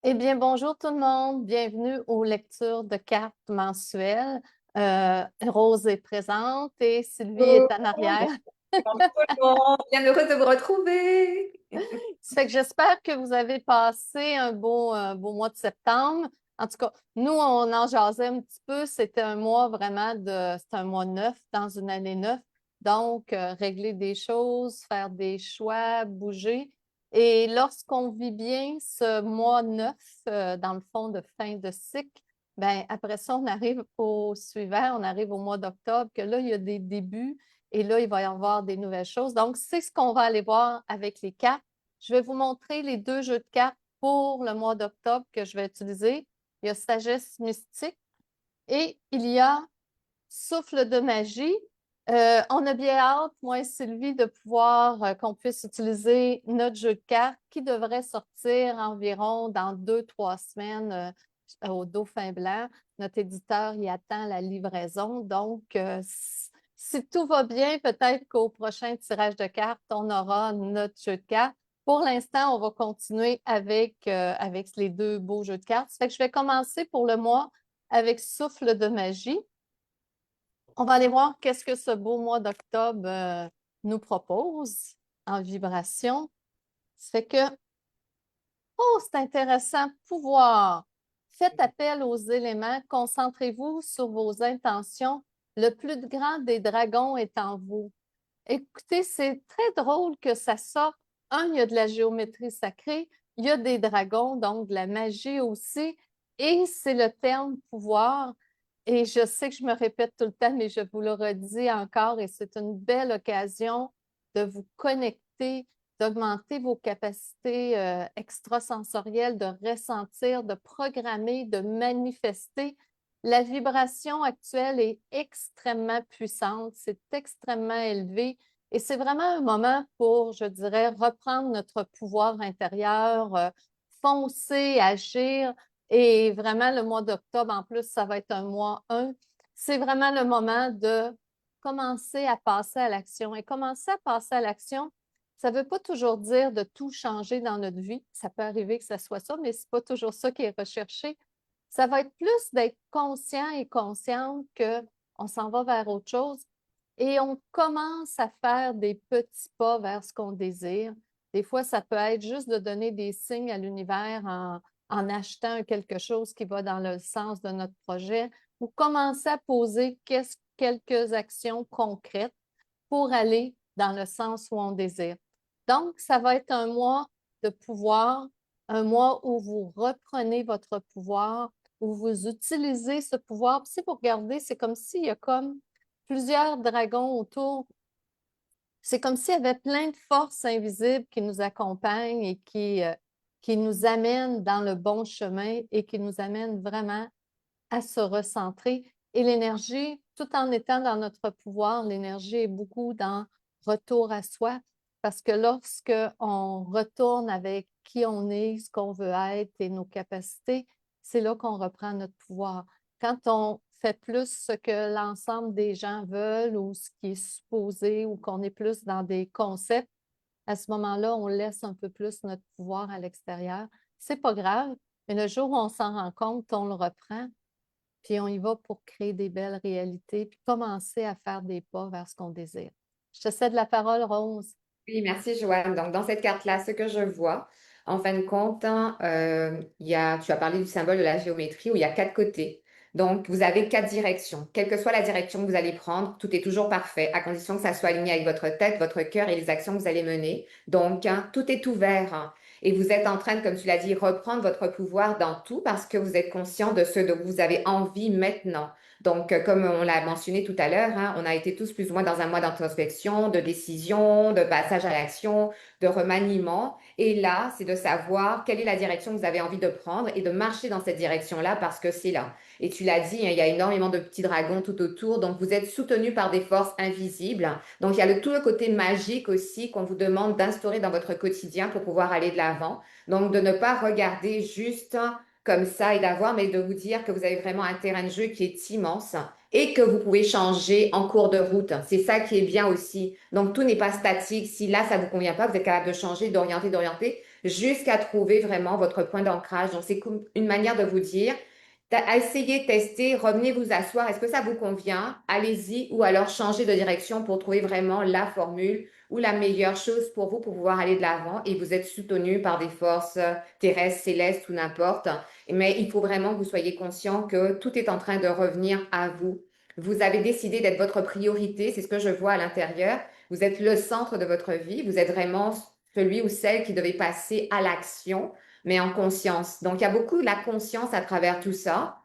Eh bien, bonjour tout le monde. Bienvenue aux lectures de cartes mensuelles. Rose est présente et Sylvie Bonjour, est en arrière. bonjour tout le monde, bien heureuse de vous retrouver. Ça fait que j'espère que vous avez passé un beau mois de septembre. En tout cas, nous, on en jasait un petit peu. C'était un mois vraiment c'est un mois neuf dans une année neuf. Donc, régler des choses, faire des choix, bouger. Et lorsqu'on vit bien ce mois neuf, dans le fond de fin de cycle, ben après ça, on arrive au suivant, on arrive au mois d'octobre, que là, il y a des débuts et là, il va y avoir des nouvelles choses. Donc, c'est ce qu'on va aller voir avec les cartes. Je vais vous montrer les deux jeux de cartes pour le mois d'octobre que je vais utiliser. Il y a Sagesse mystique et il y a Souffle de magie. On a bien hâte, moi et Sylvie, de pouvoir qu'on puisse utiliser notre jeu de cartes qui devrait sortir environ dans 2, 3 semaines au Dauphin Blanc. Notre éditeur y attend la livraison. Donc, si tout va bien, peut-être qu'au prochain tirage de cartes, on aura notre jeu de cartes. Pour l'instant, on va continuer avec les deux beaux jeux de cartes. Ça fait que je vais commencer pour le mois avec Souffle de magie. On va aller voir qu'est-ce que ce beau mois d'octobre nous propose en vibration. Ça fait que, oh, c'est intéressant. Pouvoir. Faites appel aux éléments. Concentrez-vous sur vos intentions. Le plus grand des dragons est en vous. Écoutez, c'est très drôle que ça sorte. Il y a de la géométrie sacrée, il y a des dragons, donc de la magie aussi, et c'est le terme pouvoir. Et je sais que je me répète tout le temps, mais je vous le redis encore, et c'est une belle occasion de vous connecter, d'augmenter vos capacités extrasensorielles, de ressentir, de programmer, de manifester. La vibration actuelle est extrêmement puissante, c'est extrêmement élevé et c'est vraiment un moment pour, je dirais, reprendre notre pouvoir intérieur, foncer, agir. Et vraiment, le mois d'octobre, en plus, ça va être un mois 1. C'est vraiment le moment de commencer à passer à l'action. Et commencer à passer à l'action, ça ne veut pas toujours dire de tout changer dans notre vie. Ça peut arriver que ça soit ça, mais ce n'est pas toujours ça qui est recherché. Ça va être plus d'être conscient et consciente qu'on s'en va vers autre chose et on commence à faire des petits pas vers ce qu'on désire. Des fois, ça peut être juste de donner des signes à l'univers en achetant quelque chose qui va dans le sens de notre projet ou commencer à poser quelques actions concrètes pour aller dans le sens où on désire. Donc, ça va être un mois de pouvoir, un mois où vous reprenez votre pouvoir, où vous utilisez ce pouvoir. Puis si vous regardez, c'est comme s'il y a comme plusieurs dragons autour. C'est comme s'il y avait plein de forces invisibles qui nous accompagnent et qui nous amènent dans le bon chemin et qui nous amènent vraiment à se recentrer. Et l'énergie, tout en étant dans notre pouvoir, l'énergie est beaucoup dans retour à soi. Parce que lorsque on retourne avec qui on est, ce qu'on veut être et nos capacités, c'est là qu'on reprend notre pouvoir. Quand on fait plus ce que l'ensemble des gens veulent ou ce qui est supposé ou qu'on est plus dans des concepts, à ce moment-là, on laisse un peu plus notre pouvoir à l'extérieur. C'est pas grave, mais le jour où on s'en rend compte, on le reprend, puis on y va pour créer des belles réalités, puis commencer à faire des pas vers ce qu'on désire. Je te cède la parole, Rose. Oui, merci Joanne. Donc, dans cette carte-là, ce que je vois, en fin de compte, tu as parlé du symbole de la géométrie où il y a quatre côtés. Donc, vous avez quatre directions. Quelle que soit la direction que vous allez prendre, tout est toujours parfait, à condition que ça soit aligné avec votre tête, votre cœur et les actions que vous allez mener. Donc, tout est ouvert, hein. Et vous êtes en train de, comme tu l'as dit, reprendre votre pouvoir dans tout parce que vous êtes conscient de ce dont vous avez envie maintenant. Donc, comme on l'a mentionné tout à l'heure, hein, on a été tous plus ou moins dans un mois d'introspection, de décision, de passage à l'action, de remaniement. Et là, c'est de savoir quelle est la direction que vous avez envie de prendre et de marcher dans cette direction-là parce que c'est là. Et tu l'as dit, hein, il y a énormément de petits dragons tout autour. Donc, vous êtes soutenu par des forces invisibles. Donc, il y a tout le côté magique aussi qu'on vous demande d'instaurer dans votre quotidien pour pouvoir aller de l'avant. Donc, de ne pas regarder juste comme ça et d'avoir, mais de vous dire que vous avez vraiment un terrain de jeu qui est immense et que vous pouvez changer en cours de route. C'est ça qui est bien aussi. Donc, tout n'est pas statique. Si là, ça ne vous convient pas, vous êtes capable de changer, d'orienter, d'orienter. jusqu'à trouver vraiment votre point d'ancrage. Donc, c'est comme une manière de vous dire, essayez, testez, revenez vous asseoir. Est-ce que ça vous convient? Allez-y ou alors changez de direction pour trouver vraiment la formule ou la meilleure chose pour vous pour pouvoir aller de l'avant et vous êtes soutenu par des forces terrestres, célestes ou n'importe. Mais il faut vraiment que vous soyez conscient que tout est en train de revenir à vous. Vous avez décidé d'être votre priorité, c'est ce que je vois à l'intérieur. Vous êtes le centre de votre vie. Vous êtes vraiment celui ou celle qui devait passer à l'action, mais en conscience. Donc, il y a beaucoup de la conscience à travers tout ça.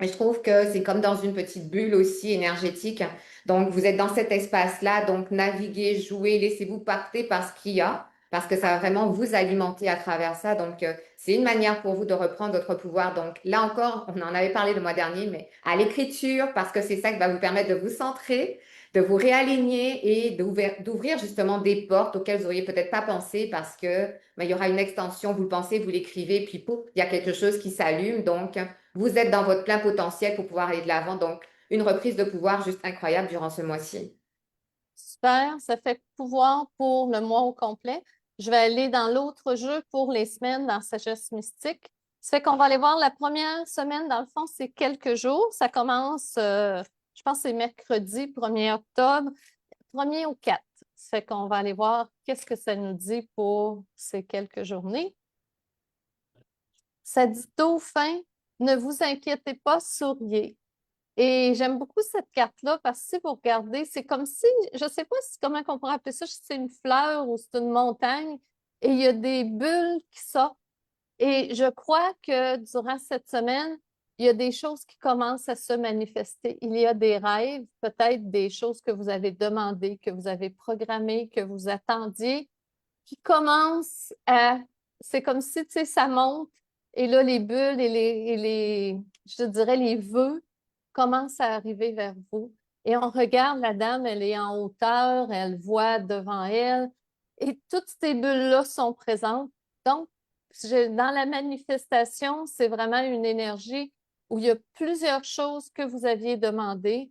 Et je trouve que c'est comme dans une petite bulle aussi énergétique. Donc, vous êtes dans cet espace-là, donc naviguez, jouez, laissez-vous porter par ce qu'il y a, parce que ça va vraiment vous alimenter à travers ça. Donc, c'est une manière pour vous de reprendre votre pouvoir. Donc, là encore, on en avait parlé le mois dernier, mais à l'écriture, parce que c'est ça qui va vous permettre de vous centrer, de vous réaligner et d'ouvrir justement des portes auxquelles vous n'auriez peut-être pas pensé parce que il y aura une extension, vous le pensez, vous l'écrivez, puis pouf, il y a quelque chose qui s'allume. Donc, vous êtes dans votre plein potentiel pour pouvoir aller de l'avant. Donc, une reprise de pouvoir juste incroyable durant ce mois-ci. Super, ça fait pouvoir pour le mois au complet. Je vais aller dans l'autre jeu pour les semaines dans Sagesse Mystique. Ça fait qu'on va aller voir la première semaine, dans le fond, c'est quelques jours. Ça commence, je pense, que c'est mercredi 1er octobre, 1er au 4. Ça fait qu'on va aller voir qu'est-ce que ça nous dit pour ces quelques journées. Ça dit Dauphin, ne vous inquiétez pas, souriez. Et j'aime beaucoup cette carte-là parce que si vous regardez, c'est comme si, je ne sais pas comment on pourrait appeler ça, si c'est une fleur ou c'est une montagne, et il y a des bulles qui sortent. Et je crois que durant cette semaine, il y a des choses qui commencent à se manifester. Il y a des rêves, peut-être des choses que vous avez demandées, que vous avez programmées, que vous attendiez, qui commencent à... C'est comme si, tu sais, ça monte, et là, les bulles je dirais, les vœux commencent à arriver vers vous. Et on regarde la dame, elle est en hauteur, elle voit devant elle, et toutes ces bulles-là sont présentes. Donc, dans la manifestation, c'est vraiment une énergie où il y a plusieurs choses que vous aviez demandées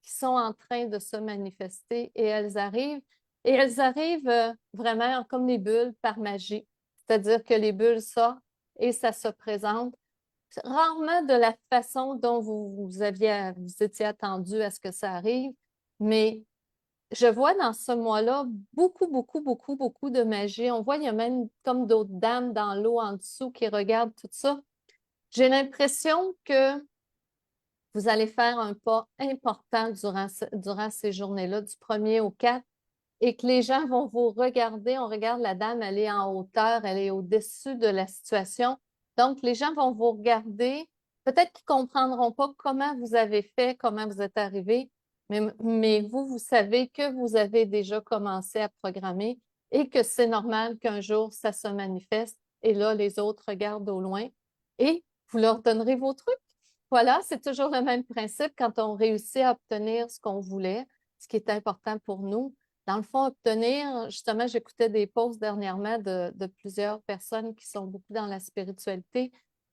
qui sont en train de se manifester et elles arrivent. Et elles arrivent vraiment comme les bulles par magie. C'est-à-dire que les bulles sortent et ça se présente rarement de la façon dont vous étiez attendu à ce que ça arrive, mais je vois dans ce mois-là beaucoup, beaucoup, beaucoup, beaucoup de magie. On voit, il y a même comme d'autres dames dans l'eau en dessous qui regardent tout ça. J'ai l'impression que vous allez faire un pas important durant ces journées-là, du 1er au 4, et que les gens vont vous regarder. On regarde la dame, elle est en hauteur, elle est au-dessus de la situation. Donc, les gens vont vous regarder. Peut-être qu'ils ne comprendront pas comment vous avez fait, comment vous êtes arrivé, mais vous, vous savez que vous avez déjà commencé à programmer et que c'est normal qu'un jour, ça se manifeste. Et là, les autres regardent au loin et vous leur donnerez vos trucs. Voilà, c'est toujours le même principe quand on réussit à obtenir ce qu'on voulait, ce qui est important pour nous. Dans le fond, obtenir, justement, j'écoutais des posts dernièrement de plusieurs personnes qui sont beaucoup dans la spiritualité.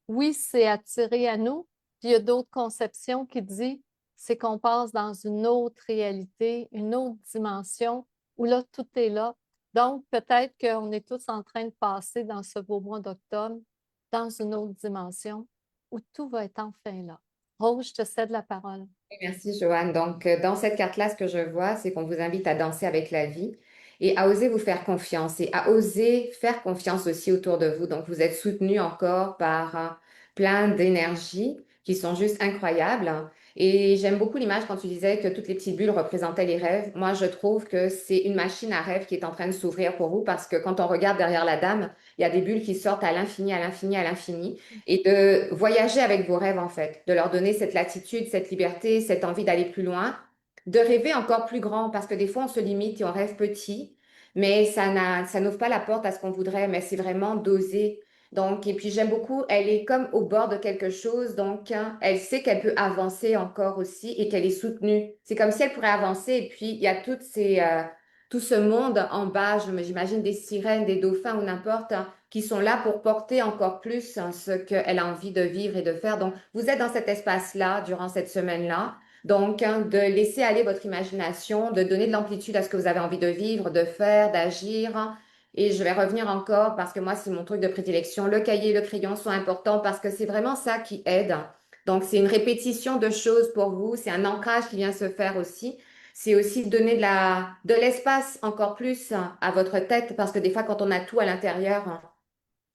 Oui, c'est attiré à nous. Puis il y a d'autres conceptions qui disent c'est qu'on passe dans une autre réalité, une autre dimension où là, tout est là. Donc, peut-être qu'on est tous en train de passer dans ce beau mois d'octobre dans une autre dimension où tout va être enfin là. Rose, je te cède la parole. Merci, Joanne. Donc, dans cette carte-là, ce que je vois, c'est qu'on vous invite à danser avec la vie et à oser vous faire confiance et à oser faire confiance aussi autour de vous. Donc, vous êtes soutenu encore par plein d'énergies qui sont juste incroyables. Et j'aime beaucoup l'image quand tu disais que toutes les petites bulles représentaient les rêves. Moi, je trouve que c'est une machine à rêve qui est en train de s'ouvrir pour vous parce que quand on regarde derrière la dame, il y a des bulles qui sortent à l'infini, à l'infini, à l'infini et de voyager avec vos rêves en fait, de leur donner cette latitude, cette liberté, cette envie d'aller plus loin, de rêver encore plus grand parce que des fois on se limite et on rêve petit, mais ça n'ouvre pas la porte à ce qu'on voudrait, mais c'est vraiment d'oser. Donc, et puis j'aime beaucoup, elle est comme au bord de quelque chose, donc hein, elle sait qu'elle peut avancer encore aussi et qu'elle est soutenue. C'est comme si elle pourrait avancer et puis il y a tout ce monde en bas, j'imagine des sirènes, des dauphins ou n'importe, hein, qui sont là pour porter encore plus hein, ce qu'elle a envie de vivre et de faire. Donc, vous êtes dans cet espace-là durant cette semaine-là. Donc, hein, de laisser aller votre imagination, de donner de l'amplitude à ce que vous avez envie de vivre, de faire, d'agir, hein, Et je vais revenir encore parce que moi, c'est mon truc de prédilection. Le cahier et le crayon sont importants parce que c'est vraiment ça qui aide. Donc, c'est une répétition de choses pour vous. C'est un ancrage qui vient se faire aussi. C'est aussi donner de l'espace encore plus à votre tête parce que des fois, quand on a tout à l'intérieur,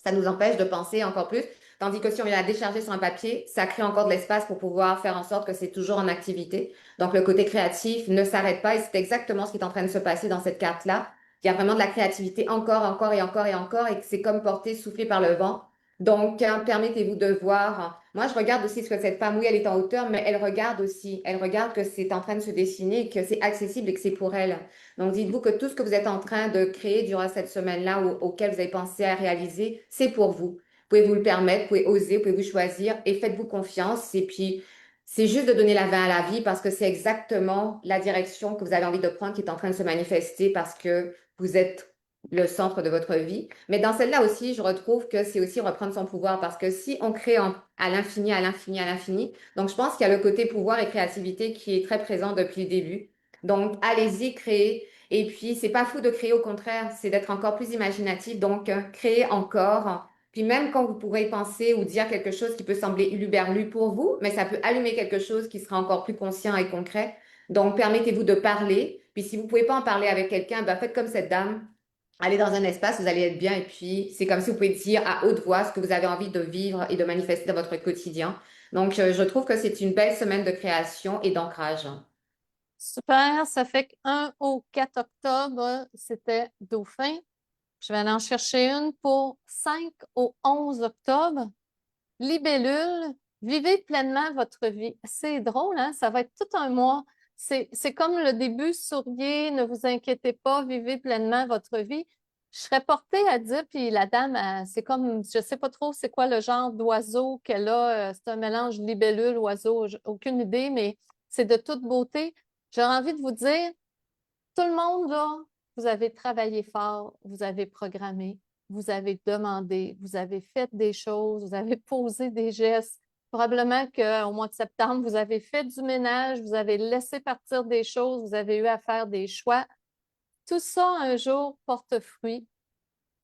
ça nous empêche de penser encore plus. Tandis que si on vient la décharger sur un papier, ça crée encore de l'espace pour pouvoir faire en sorte que c'est toujours en activité. Donc, le côté créatif ne s'arrête pas et c'est exactement ce qui est en train de se passer dans cette carte-là. Il y a vraiment de la créativité encore, encore et encore et encore et que c'est comme porté, soufflé par le vent. Donc, permettez-vous de voir. Moi, je regarde aussi ce que cette femme, oui, elle est en hauteur, mais elle regarde aussi. Elle regarde que c'est en train de se dessiner, que c'est accessible et que c'est pour elle. Donc, dites-vous que tout ce que vous êtes en train de créer durant cette semaine-là auquel vous avez pensé à réaliser, c'est pour vous. Vous pouvez vous le permettre, vous pouvez oser, vous pouvez vous choisir et faites-vous confiance. Et puis, c'est juste de donner la main à la vie parce que c'est exactement la direction que vous avez envie de prendre qui est en train de se manifester parce que vous êtes le centre de votre vie. Mais dans celle-là aussi, je retrouve que c'est aussi reprendre son pouvoir parce que si on crée à l'infini, à l'infini, à l'infini, donc je pense qu'il y a le côté pouvoir et créativité qui est très présent depuis le début. Donc, allez-y, créez. Et puis, c'est pas fou de créer, au contraire, c'est d'être encore plus imaginatif. Donc, créer encore. Puis même quand vous pourrez penser ou dire quelque chose qui peut sembler uluberlu pour vous, mais ça peut allumer quelque chose qui sera encore plus conscient et concret. Donc, permettez-vous de parler. Puis si vous pouvez pas en parler avec quelqu'un, ben, faites comme cette dame. Allez dans un espace, vous allez être bien. Et puis, c'est comme si vous pouvez dire à haute voix ce que vous avez envie de vivre et de manifester dans votre quotidien. Donc, je trouve que c'est une belle semaine de création et d'ancrage. Super, ça fait que 1 au 4 octobre, c'était Dauphin. Je vais aller en chercher une pour 5 au 11 octobre. Libellule, vivez pleinement votre vie. C'est drôle, hein? Ça va être tout un mois. C'est comme le début, souriez, ne vous inquiétez pas, vivez pleinement votre vie. Je serais portée à dire, puis la dame, c'est comme, je sais pas trop c'est quoi le genre d'oiseau qu'elle a. C'est un mélange libellule, oiseau, aucune idée, mais c'est de toute beauté. J'ai envie de vous dire, tout le monde, là, vous avez travaillé fort, vous avez programmé, vous avez demandé, vous avez fait des choses, vous avez posé des gestes. Probablement qu'au mois de septembre, vous avez fait du ménage, vous avez laissé partir des choses, vous avez eu à faire des choix. Tout ça, un jour, porte fruit.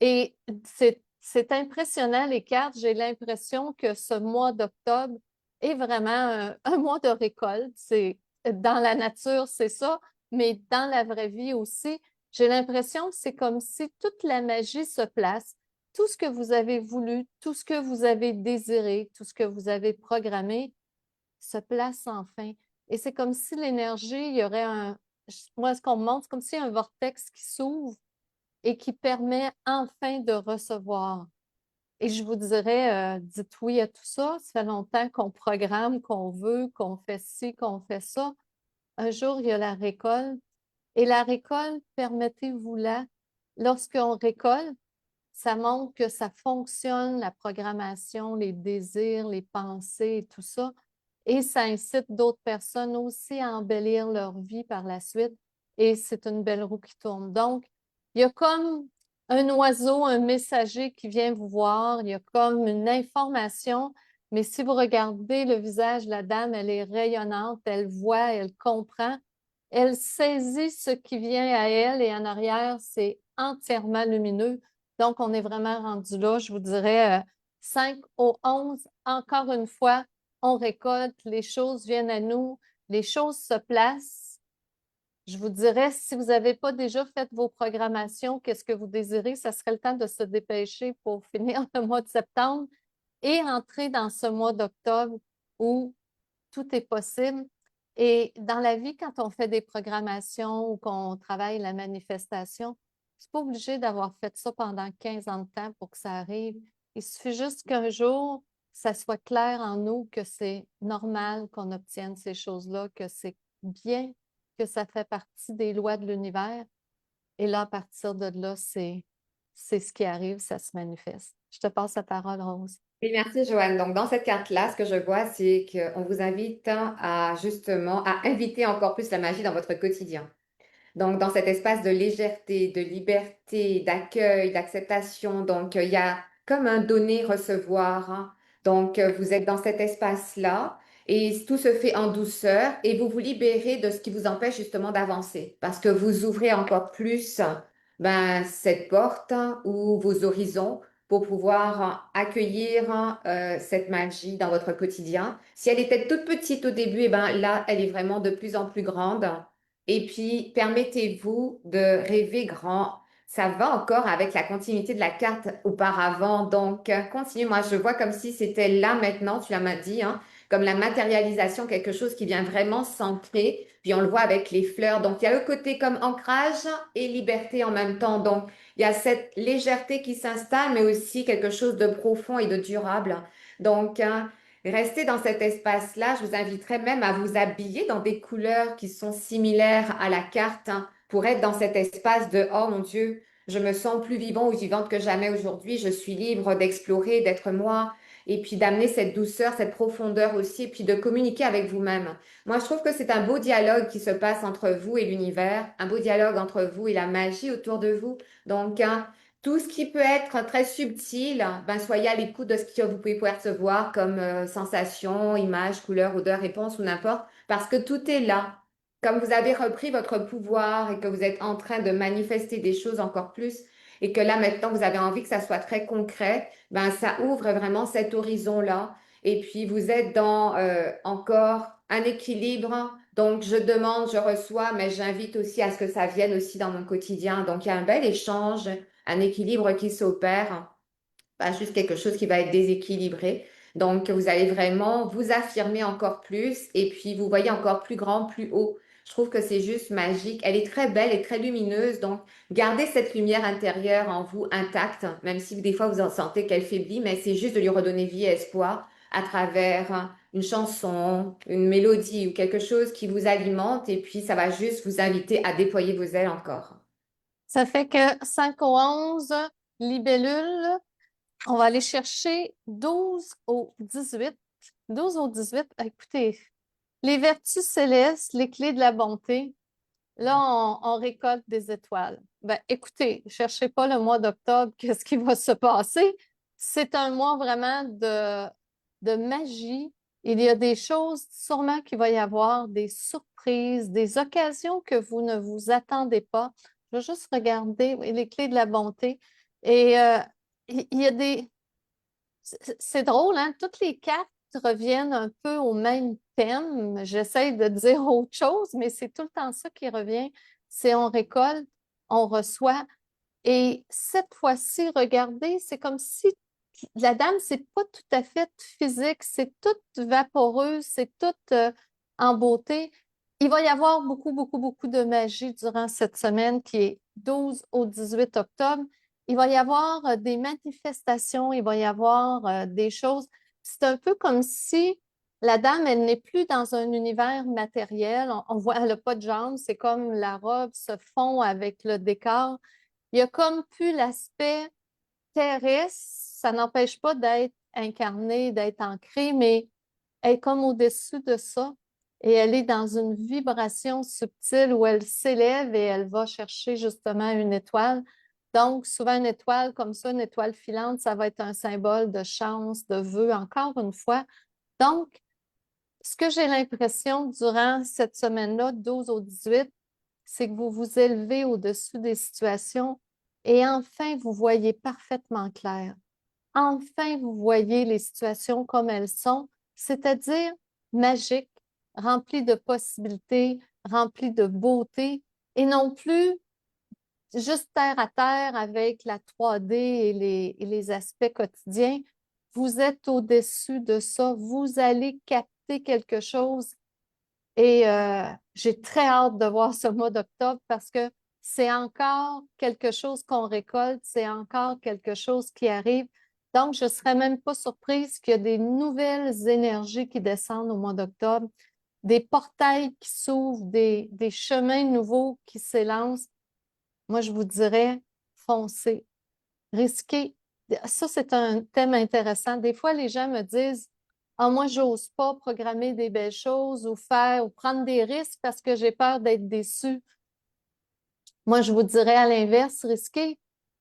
Et c'est impressionnant, les cartes. J'ai l'impression que ce mois d'octobre est vraiment un mois de récolte. C'est, dans la nature, c'est ça, mais dans la vraie vie aussi, j'ai l'impression que c'est comme si toute la magie se place. Tout ce que vous avez voulu, tout ce que vous avez désiré, tout ce que vous avez programmé se place enfin. Et c'est comme si l'énergie, il y aurait moi, ce qu'on me montre, c'est comme si un vortex qui s'ouvre et qui permet enfin de recevoir. Et je vous dirais, dites oui à tout ça. Ça fait longtemps qu'on programme, qu'on veut, qu'on fait ci, qu'on fait ça. Un jour, il y a la récolte. Et la récolte, permettez-vous-la. Lorsqu'on récolte, ça montre que ça fonctionne, la programmation, les désirs, les pensées et tout ça. Et ça incite d'autres personnes aussi à embellir leur vie par la suite. Et c'est une belle roue qui tourne. Donc, il y a comme un oiseau, un messager qui vient vous voir. Il y a comme une information. Mais si vous regardez le visage de la dame, elle est rayonnante, elle voit, elle comprend. Elle saisit ce qui vient à elle et en arrière, c'est entièrement lumineux. Donc, on est vraiment rendu là, je vous dirais 5 au 11. Encore une fois, on récolte, les choses viennent à nous, les choses se placent. Je vous dirais, si vous n'avez pas déjà fait vos programmations, qu'est-ce que vous désirez, ça serait le temps de se dépêcher pour finir le mois de septembre et entrer dans ce mois d'octobre où tout est possible. Et dans la vie, quand on fait des programmations ou qu'on travaille la manifestation, c'est pas obligé d'avoir fait ça pendant 15 ans de temps pour que ça arrive. Il suffit juste qu'un jour, ça soit clair en nous que c'est normal qu'on obtienne ces choses-là, que c'est bien, que ça fait partie des lois de l'univers. Et là, à partir de là, c'est ce qui arrive, ça se manifeste. Je te passe la parole, Rose. Oui, merci Joanne. Donc, dans cette carte-là, ce que je vois, c'est qu'on vous invite à justement à inviter encore plus la magie dans votre quotidien. Donc, dans cet espace de légèreté, de liberté, d'accueil, d'acceptation, donc il y a comme un donner-recevoir, hein. Donc, vous êtes dans cet espace-là et tout se fait en douceur et vous vous libérez de ce qui vous empêche justement d'avancer parce que vous ouvrez encore plus ben, cette porte ou vos horizons pour pouvoir accueillir cette magie dans votre quotidien. Si elle était toute petite au début, et ben là, elle est vraiment de plus en plus grande. Et puis, permettez-vous de rêver grand. Ça va encore avec la continuité de la carte auparavant. Donc, continuez. Moi, je vois comme si c'était là maintenant, tu l'as dit, hein, comme la matérialisation, quelque chose qui vient vraiment s'ancrer. Puis on le voit avec les fleurs. Donc, il y a le côté comme ancrage et liberté en même temps. Donc, il y a cette légèreté qui s'installe, mais aussi quelque chose de profond et de durable. Donc, restez dans cet espace-là. Je vous inviterais même à vous habiller dans des couleurs qui sont similaires à la carte, hein, pour être dans cet espace de «Oh mon Dieu, je me sens plus vivant ou vivante que jamais aujourd'hui. Je suis libre d'explorer, d'être moi». Et puis d'amener cette douceur, cette profondeur aussi, et puis de communiquer avec vous-même. Moi, je trouve que c'est un beau dialogue qui se passe entre vous et l'univers, un beau dialogue entre vous et la magie autour de vous. Donc, tout ce qui peut être très subtil, ben, soyez à l'écoute de ce que vous pouvez percevoir comme sensation, image, couleur, odeur, réponse ou n'importe, parce que tout est là. Comme vous avez repris votre pouvoir et que vous êtes en train de manifester des choses encore plus, et que là maintenant vous avez envie que ça soit très concret, ben ça ouvre vraiment cet horizon-là. Et puis vous êtes dans encore un équilibre. Donc je demande, je reçois, mais j'invite aussi à ce que ça vienne aussi dans mon quotidien. Donc il y a un bel échange, un équilibre qui s'opère, pas juste quelque chose qui va être déséquilibré. Donc vous allez vraiment vous affirmer encore plus et puis vous voyez encore plus grand, plus haut. Je trouve que c'est juste magique. Elle est très belle et très lumineuse. Donc, gardez cette lumière intérieure en vous intacte, même si des fois vous en sentez qu'elle faiblit, mais c'est juste de lui redonner vie et espoir à travers une chanson, une mélodie ou quelque chose qui vous alimente et puis ça va juste vous inviter à déployer vos ailes encore. Ça fait que 5 au 11 libellules. On va aller chercher 12 au 18. 12 au 18, écoutez, les vertus célestes, les clés de la bonté. Là, on récolte des étoiles. Ben, écoutez, cherchez pas le mois d'octobre, qu'est-ce qui va se passer. C'est un mois vraiment de magie. Il y a des choses, sûrement qu'il va y avoir des surprises, des occasions que vous ne vous attendez pas. Je vais juste regarder oui, les clés de la bonté. Et il y a des... C'est drôle, hein? Toutes les cartes reviennent un peu au même thème. J'essaie de dire autre chose, mais c'est tout le temps ça qui revient. C'est on récolte, on reçoit. Et cette fois-ci, regardez, c'est comme si la dame, c'est pas tout à fait physique, c'est tout vaporeux, c'est tout en beauté. Il va y avoir beaucoup, beaucoup, beaucoup de magie durant cette semaine qui est 12 au 18 octobre. Il va y avoir des manifestations, il va y avoir des choses. C'est un peu comme si la dame, elle n'est plus dans un univers matériel. On voit, elle n'a pas de jambes, c'est comme la robe se fond avec le décor. Il y a comme plus l'aspect terrestre, ça n'empêche pas d'être incarné, d'être ancré, mais elle est comme au-dessus de ça. Et elle est dans une vibration subtile où elle s'élève et elle va chercher justement une étoile. Donc, souvent, une étoile comme ça, une étoile filante, ça va être un symbole de chance, de vœu, encore une fois. Donc, ce que j'ai l'impression durant cette semaine-là, 12 au 18, c'est que vous vous élevez au-dessus des situations et enfin, vous voyez parfaitement clair. Enfin, vous voyez les situations comme elles sont, c'est-à-dire magiques, remplies de possibilités, remplies de beauté et non plus juste terre à terre avec la 3D et les aspects quotidiens. Vous êtes au-dessus de ça. Vous allez capter quelque chose et j'ai très hâte de voir ce mois d'octobre parce que c'est encore quelque chose qu'on récolte, c'est encore quelque chose qui arrive. Donc, je ne serais même pas surprise qu'il y ait des nouvelles énergies qui descendent au mois d'octobre, des portails qui s'ouvrent, des chemins nouveaux qui s'élancent. Moi, je vous dirais, foncez, risquez. Ça, c'est un thème intéressant. Des fois, les gens me disent, ah, moi, j'ose pas programmer des belles choses ou faire ou prendre des risques parce que j'ai peur d'être déçu. Moi, je vous dirais à l'inverse, risquez.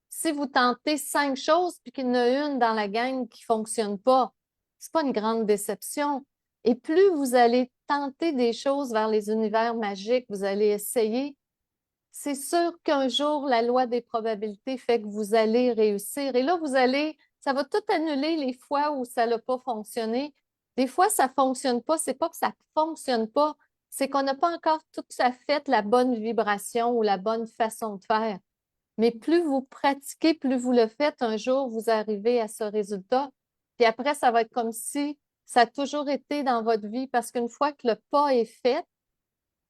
Si vous tentez 5 choses puis qu'il y en a une dans la gang qui fonctionne pas, c'est pas une grande déception. Et plus vous allez tenter des choses vers les univers magiques, vous allez essayer, c'est sûr qu'un jour, la loi des probabilités fait que vous allez réussir. Et là, ça va tout annuler les fois où ça n'a pas fonctionné. Des fois, ça ne fonctionne pas. C'est pas que ça ne fonctionne pas, c'est qu'on n'a pas encore tout à fait la bonne vibration ou la bonne façon de faire. Mais plus vous pratiquez, plus vous le faites, un jour, vous arrivez à ce résultat. Puis après, ça va être comme si ça a toujours été dans votre vie, parce qu'une fois que le pas est fait,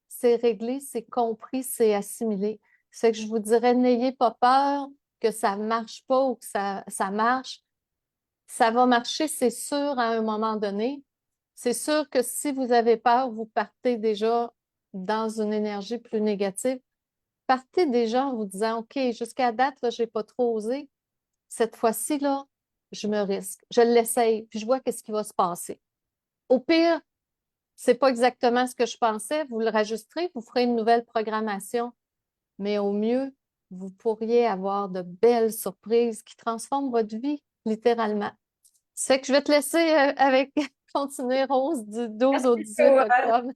c'est réglé, c'est compris, c'est assimilé. C'est que je vous dirais, n'ayez pas peur que ça ne marche pas ou que ça marche. Ça va marcher, c'est sûr, à un moment donné. C'est sûr que si vous avez peur, vous partez déjà dans une énergie plus négative. Partez déjà en vous disant, OK, jusqu'à date, je n'ai pas trop osé. Cette fois-ci, là, je me risque. Je l'essaye, puis je vois qu'est-ce qui va se passer. Au pire, c'est pas exactement ce que je pensais. Vous le rajusterez, vous ferez une nouvelle programmation. Mais au mieux, vous pourriez avoir de belles surprises qui transforment votre vie, littéralement. C'est que je vais te laisser avec continuer Rose du 12 au Merci, 18 Joanne. octobre.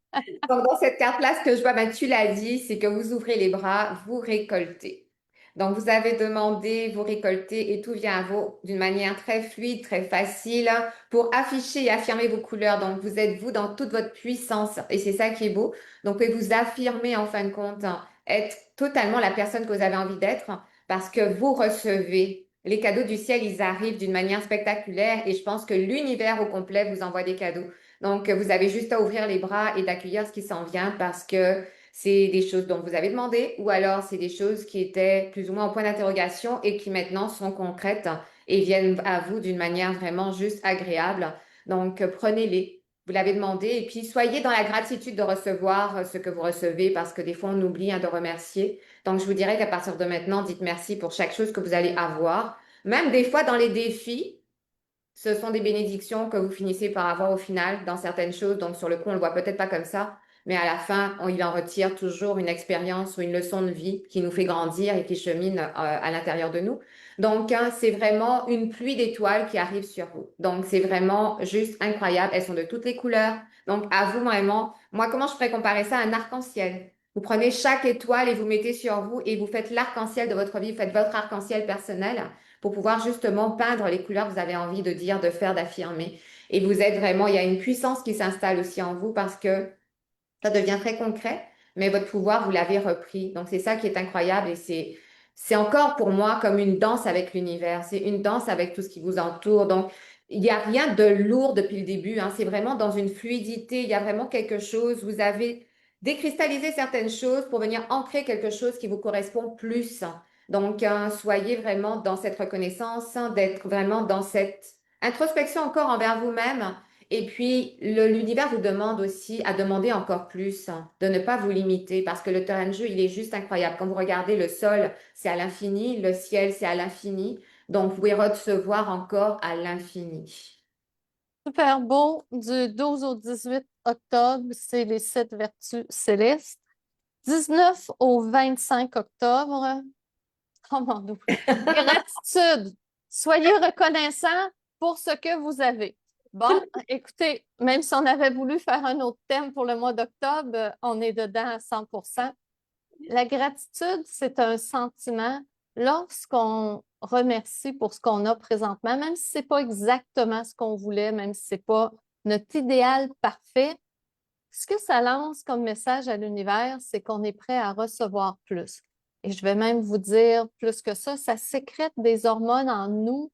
Donc, dans cette carte-là, ce que je vois, ben, tu l'as dit, c'est que vous ouvrez les bras, vous récoltez. Donc, vous avez demandé, vous récoltez et tout vient à vous d'une manière très fluide, très facile pour afficher et affirmer vos couleurs. Donc, vous êtes vous dans toute votre puissance et c'est ça qui est beau. Donc, vous pouvez vous affirmer en fin de compte, être totalement la personne que vous avez envie d'être parce que vous recevez. Les cadeaux du ciel, ils arrivent d'une manière spectaculaire et je pense que l'univers au complet vous envoie des cadeaux. Donc, vous avez juste à ouvrir les bras et d'accueillir ce qui s'en vient parce que c'est des choses dont vous avez demandé ou alors c'est des choses qui étaient plus ou moins en point d'interrogation et qui maintenant sont concrètes et viennent à vous d'une manière vraiment juste agréable. Donc, prenez-les. Vous l'avez demandé et puis soyez dans la gratitude de recevoir ce que vous recevez parce que des fois on oublie de remercier. Donc, je vous dirais qu'à partir de maintenant, dites merci pour chaque chose que vous allez avoir. Même des fois dans les défis, ce sont des bénédictions que vous finissez par avoir au final dans certaines choses. Donc, sur le coup, on le voit peut-être pas comme ça, mais à la fin, il en retire toujours une expérience ou une leçon de vie qui nous fait grandir et qui chemine à l'intérieur de nous. Donc, hein, c'est vraiment une pluie d'étoiles qui arrive sur vous. Donc, c'est vraiment juste incroyable. Elles sont de toutes les couleurs. Donc, à vous vraiment, moi, comment je pourrais comparer ça à un arc-en-ciel? Vous prenez chaque étoile et vous mettez sur vous et vous faites l'arc-en-ciel de votre vie, vous faites votre arc-en-ciel personnel pour pouvoir justement peindre les couleurs que vous avez envie de dire, de faire, d'affirmer. Et vous êtes vraiment, il y a une puissance qui s'installe aussi en vous parce que ça devient très concret, mais votre pouvoir, vous l'avez repris. Donc, c'est ça qui est incroyable et c'est encore pour moi comme une danse avec l'univers. C'est une danse avec tout ce qui vous entoure. Donc, il n'y a rien de lourd depuis le début, hein. C'est vraiment dans une fluidité. Il y a vraiment quelque chose. Vous avez décristallisé certaines choses pour venir ancrer quelque chose qui vous correspond plus. Donc, soyez vraiment dans cette reconnaissance, hein, d'être vraiment dans cette introspection encore envers vous-même et puis, l'univers vous demande aussi à demander encore plus, hein, de ne pas vous limiter parce que le terrain de jeu, il est juste incroyable. Quand vous regardez le sol, c'est à l'infini, le ciel, c'est à l'infini. Donc, vous pouvez recevoir encore à l'infini. Super beau. Du 12 au 18 octobre, c'est les 7 vertus célestes. 19 au 25 octobre, oh mon Dieu. Gratitude. Soyez reconnaissant pour ce que vous avez. Bon, écoutez, même si on avait voulu faire un autre thème pour le mois d'octobre, on est dedans à 100%. La gratitude, c'est un sentiment lorsqu'on remercie pour ce qu'on a présentement, même si ce n'est pas exactement ce qu'on voulait, même si ce n'est pas notre idéal parfait. Ce que ça lance comme message à l'univers, c'est qu'on est prêt à recevoir plus. Et je vais même vous dire plus que ça sécrète des hormones en nous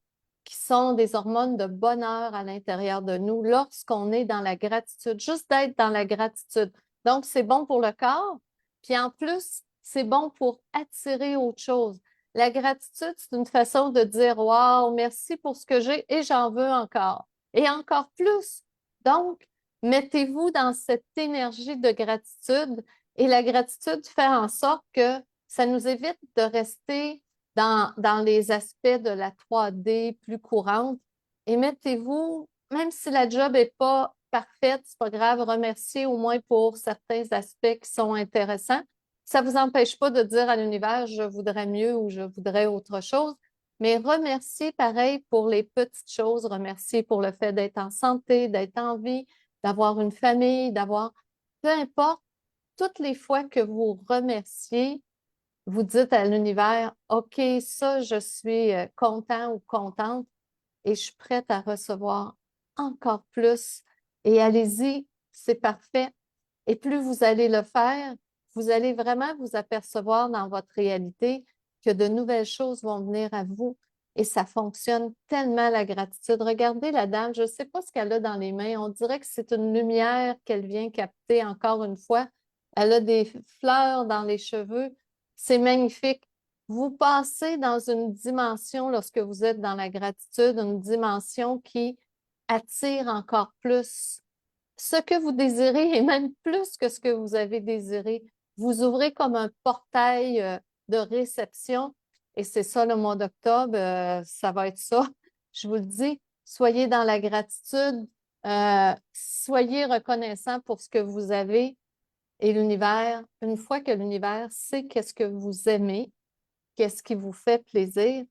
qui sont des hormones de bonheur à l'intérieur de nous lorsqu'on est dans la gratitude, juste d'être dans la gratitude. Donc, c'est bon pour le corps, puis en plus, c'est bon pour attirer autre chose. La gratitude, c'est une façon de dire, wow, merci pour ce que j'ai et j'en veux encore. Et encore plus. Donc, mettez-vous dans cette énergie de gratitude et la gratitude fait en sorte que ça nous évite de rester dans les aspects de la 3D plus courante. Et mettez-vous, même si la job n'est pas parfaite, c'est pas grave, remerciez au moins pour certains aspects qui sont intéressants. Ça ne vous empêche pas de dire à l'univers, je voudrais mieux ou je voudrais autre chose, mais remerciez pareil pour les petites choses, remerciez pour le fait d'être en santé, d'être en vie, d'avoir une famille, d'avoir, peu importe, toutes les fois que vous remerciez, vous dites à l'univers, OK, ça, je suis content ou contente et je suis prête à recevoir encore plus. Et allez-y, c'est parfait. Et plus vous allez le faire, vous allez vraiment vous apercevoir dans votre réalité que de nouvelles choses vont venir à vous. Et ça fonctionne tellement, la gratitude. Regardez la dame, je ne sais pas ce qu'elle a dans les mains. On dirait que c'est une lumière qu'elle vient capter encore une fois. Elle a des fleurs dans les cheveux. C'est magnifique. Vous passez dans une dimension, lorsque vous êtes dans la gratitude, une dimension qui attire encore plus ce que vous désirez et même plus que ce que vous avez désiré. Vous ouvrez comme un portail de réception et c'est ça le mois d'octobre, ça va être ça. Je vous le dis, soyez dans la gratitude, soyez reconnaissant pour ce que vous avez et l'univers, une fois que l'univers sait qu'est-ce que vous aimez, qu'est-ce qui vous fait plaisir,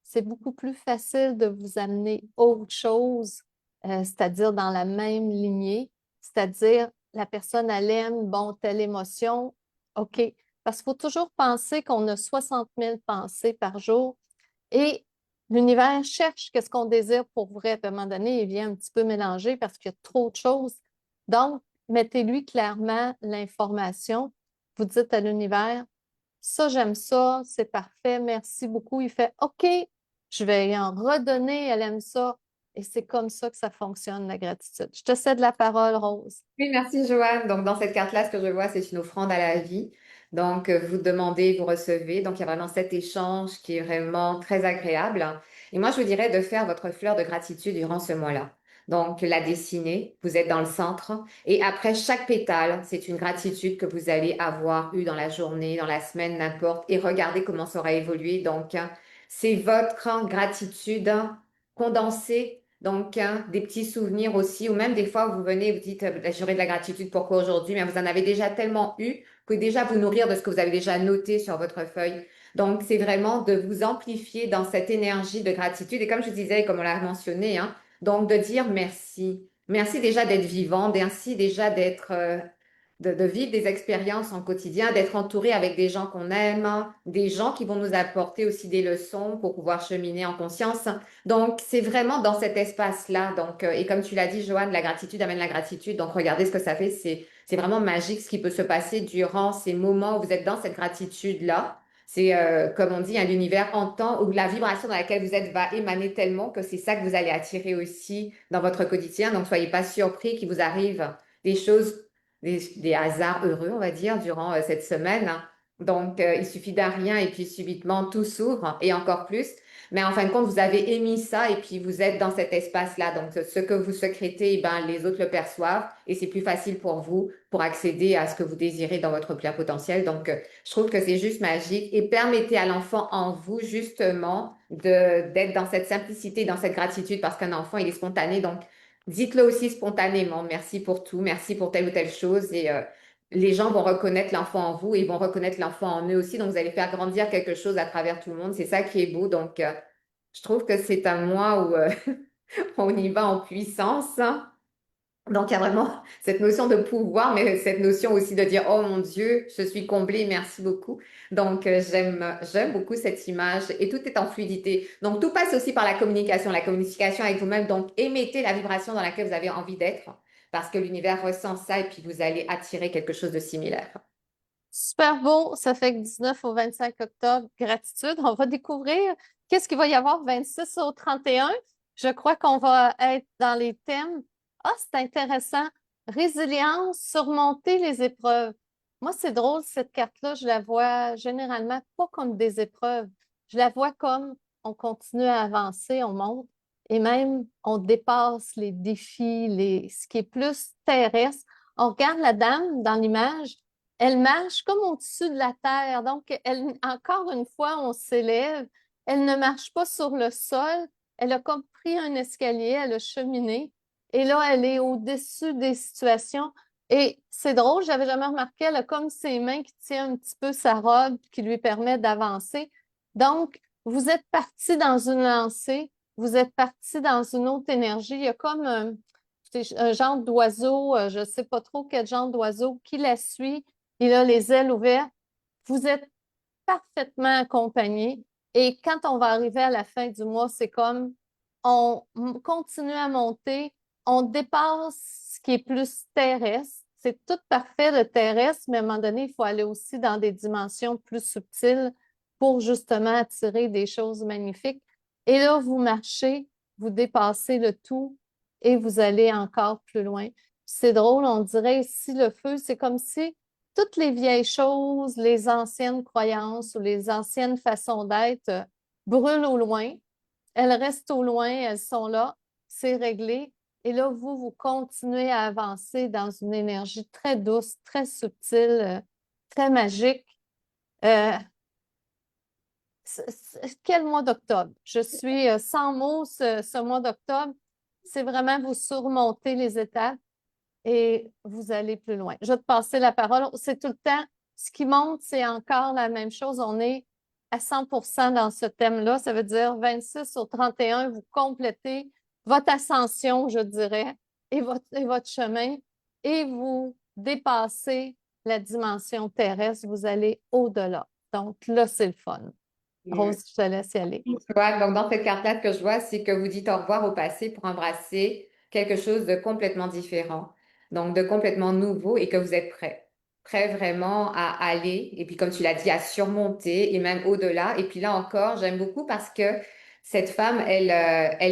c'est beaucoup plus facile de vous amener autre chose, c'est-à-dire dans la même lignée, c'est-à-dire la personne, elle aime, bon, telle émotion, OK. Parce qu'il faut toujours penser qu'on a 60 000 pensées par jour et l'univers cherche qu'est-ce qu'on désire pour vrai. Puis à un moment donné, il vient un petit peu mélanger parce qu'il y a trop de choses. Donc, mettez-lui clairement l'information. Vous dites à l'univers, ça, j'aime ça, c'est parfait, merci beaucoup. Il fait OK, je vais en redonner, elle aime ça. Et c'est comme ça que ça fonctionne, la gratitude. Je te cède la parole, Rose. Oui, merci Joanne. Donc, dans cette carte-là, ce que je vois, c'est une offrande à la vie. Donc, vous demandez, vous recevez. Donc, il y a vraiment cet échange qui est vraiment très agréable. Et moi, je vous dirais de faire votre fleur de gratitude durant ce mois-là. Donc, la dessiner, vous êtes dans le centre. Et après chaque pétale, c'est une gratitude que vous allez avoir eue dans la journée, dans la semaine, n'importe. Et regardez comment ça aura évolué. Donc, c'est votre gratitude condensée. Donc, des petits souvenirs aussi, ou même des fois, vous venez, vous dites, j'aurai de la gratitude, pourquoi aujourd'hui? Mais vous en avez déjà tellement eu que déjà vous nourrir de ce que vous avez déjà noté sur votre feuille. Donc, c'est vraiment de vous amplifier dans cette énergie de gratitude. Et comme je disais, comme on l'a mentionné, hein, donc de dire merci. Merci déjà d'être vivant, merci déjà d'être, de vivre des expériences en quotidien, d'être entouré avec des gens qu'on aime, des gens qui vont nous apporter aussi des leçons pour pouvoir cheminer en conscience. Donc, c'est vraiment dans cet espace-là. Donc, et comme tu l'as dit, Joanne, la gratitude amène la gratitude. Donc, regardez ce que ça fait. C'est vraiment magique ce qui peut se passer durant ces moments où vous êtes dans cette gratitude-là. C'est, comme on dit, un univers entend où la vibration dans laquelle vous êtes va émaner tellement que c'est ça que vous allez attirer aussi dans votre quotidien. Donc, soyez pas surpris qu'il vous arrive des choses, des hasards heureux, on va dire, durant cette semaine. Donc, il suffit d'un rien et puis subitement tout s'ouvre et encore plus. Mais en fin de compte, vous avez émis ça et puis vous êtes dans cet espace-là. Donc, ce que vous sécrétez, eh ben, les autres le perçoivent et c'est plus facile pour vous pour accéder à ce que vous désirez dans votre plein potentiel. Donc, je trouve que c'est juste magique et permettez à l'enfant en vous, justement, d'être dans cette simplicité, dans cette gratitude parce qu'un enfant, il est spontané. Donc, dites-le aussi spontanément. Merci pour tout. Merci pour telle ou telle chose et les gens vont reconnaître l'enfant en vous et ils vont reconnaître l'enfant en eux aussi. Donc, vous allez faire grandir quelque chose à travers tout le monde. C'est ça qui est beau. Donc, je trouve que c'est un mois où on y va en puissance, hein. Donc, il y a vraiment cette notion de pouvoir, mais cette notion aussi de dire, oh mon Dieu, je suis comblée, merci beaucoup. Donc, j'aime beaucoup cette image et tout est en fluidité. Donc, tout passe aussi par la communication avec vous-même. Donc, émettez la vibration dans laquelle vous avez envie d'être parce que l'univers ressent ça et puis vous allez attirer quelque chose de similaire. Super beau, ça fait que 19 au 25 octobre, gratitude. On va découvrir qu'est-ce qu'il va y avoir 26 au 31. Je crois qu'on va être dans les thèmes. Ah, c'est intéressant. Résilience, surmonter les épreuves. Moi, c'est drôle, cette carte-là, je la vois généralement pas comme des épreuves. Je la vois comme on continue à avancer, on monte et même on dépasse les défis, ce qui est plus terrestre. On regarde la dame dans l'image. Elle marche comme au-dessus de la terre. Donc, encore une fois, on s'élève. Elle ne marche pas sur le sol. Elle a comme pris un escalier, elle a cheminé. Et là, elle est au-dessus des situations. Et c'est drôle, j'avais jamais remarqué, elle a comme ses mains qui tiennent un petit peu sa robe, qui lui permet d'avancer. Donc, vous êtes parti dans une lancée, vous êtes parti dans une autre énergie. Il y a comme un genre d'oiseau, je ne sais pas trop quel genre d'oiseau, qui la suit. Il a les ailes ouvertes. Vous êtes parfaitement accompagné. Et quand on va arriver à la fin du mois, c'est comme on continue à monter, on dépasse ce qui est plus terrestre. C'est tout parfait le terrestre, mais à un moment donné, il faut aller aussi dans des dimensions plus subtiles pour justement attirer des choses magnifiques. Et là, vous marchez, vous dépassez le tout et vous allez encore plus loin. C'est drôle, on dirait ici le feu, c'est comme si toutes les vieilles choses, les anciennes croyances ou les anciennes façons d'être brûlent au loin. Elles restent au loin, elles sont là, c'est réglé. Et là, vous continuez à avancer dans une énergie très douce, très subtile, très magique. Euh, Quel mois d'octobre? Je suis sans mots ce mois d'octobre. C'est vraiment vous surmonter les étapes et vous allez plus loin. Je vais te passer la parole. C'est tout le temps, ce qui monte, c'est encore la même chose. On est à 100% dans ce thème-là. Ça veut dire 26 au 31, vous complétez votre ascension, je dirais, et votre chemin, et vous dépassez la dimension terrestre. Vous allez au-delà. Donc là, c'est le fun. Rose, je te laisse y aller. Ouais, donc dans cette carte-là, ce que je vois, c'est que vous dites au revoir au passé pour embrasser quelque chose de complètement différent, donc de complètement nouveau et que vous êtes prêt. Prêt vraiment à aller, et puis comme tu l'as dit, à surmonter et même au-delà. Et puis là encore, j'aime beaucoup parce que cette femme, elle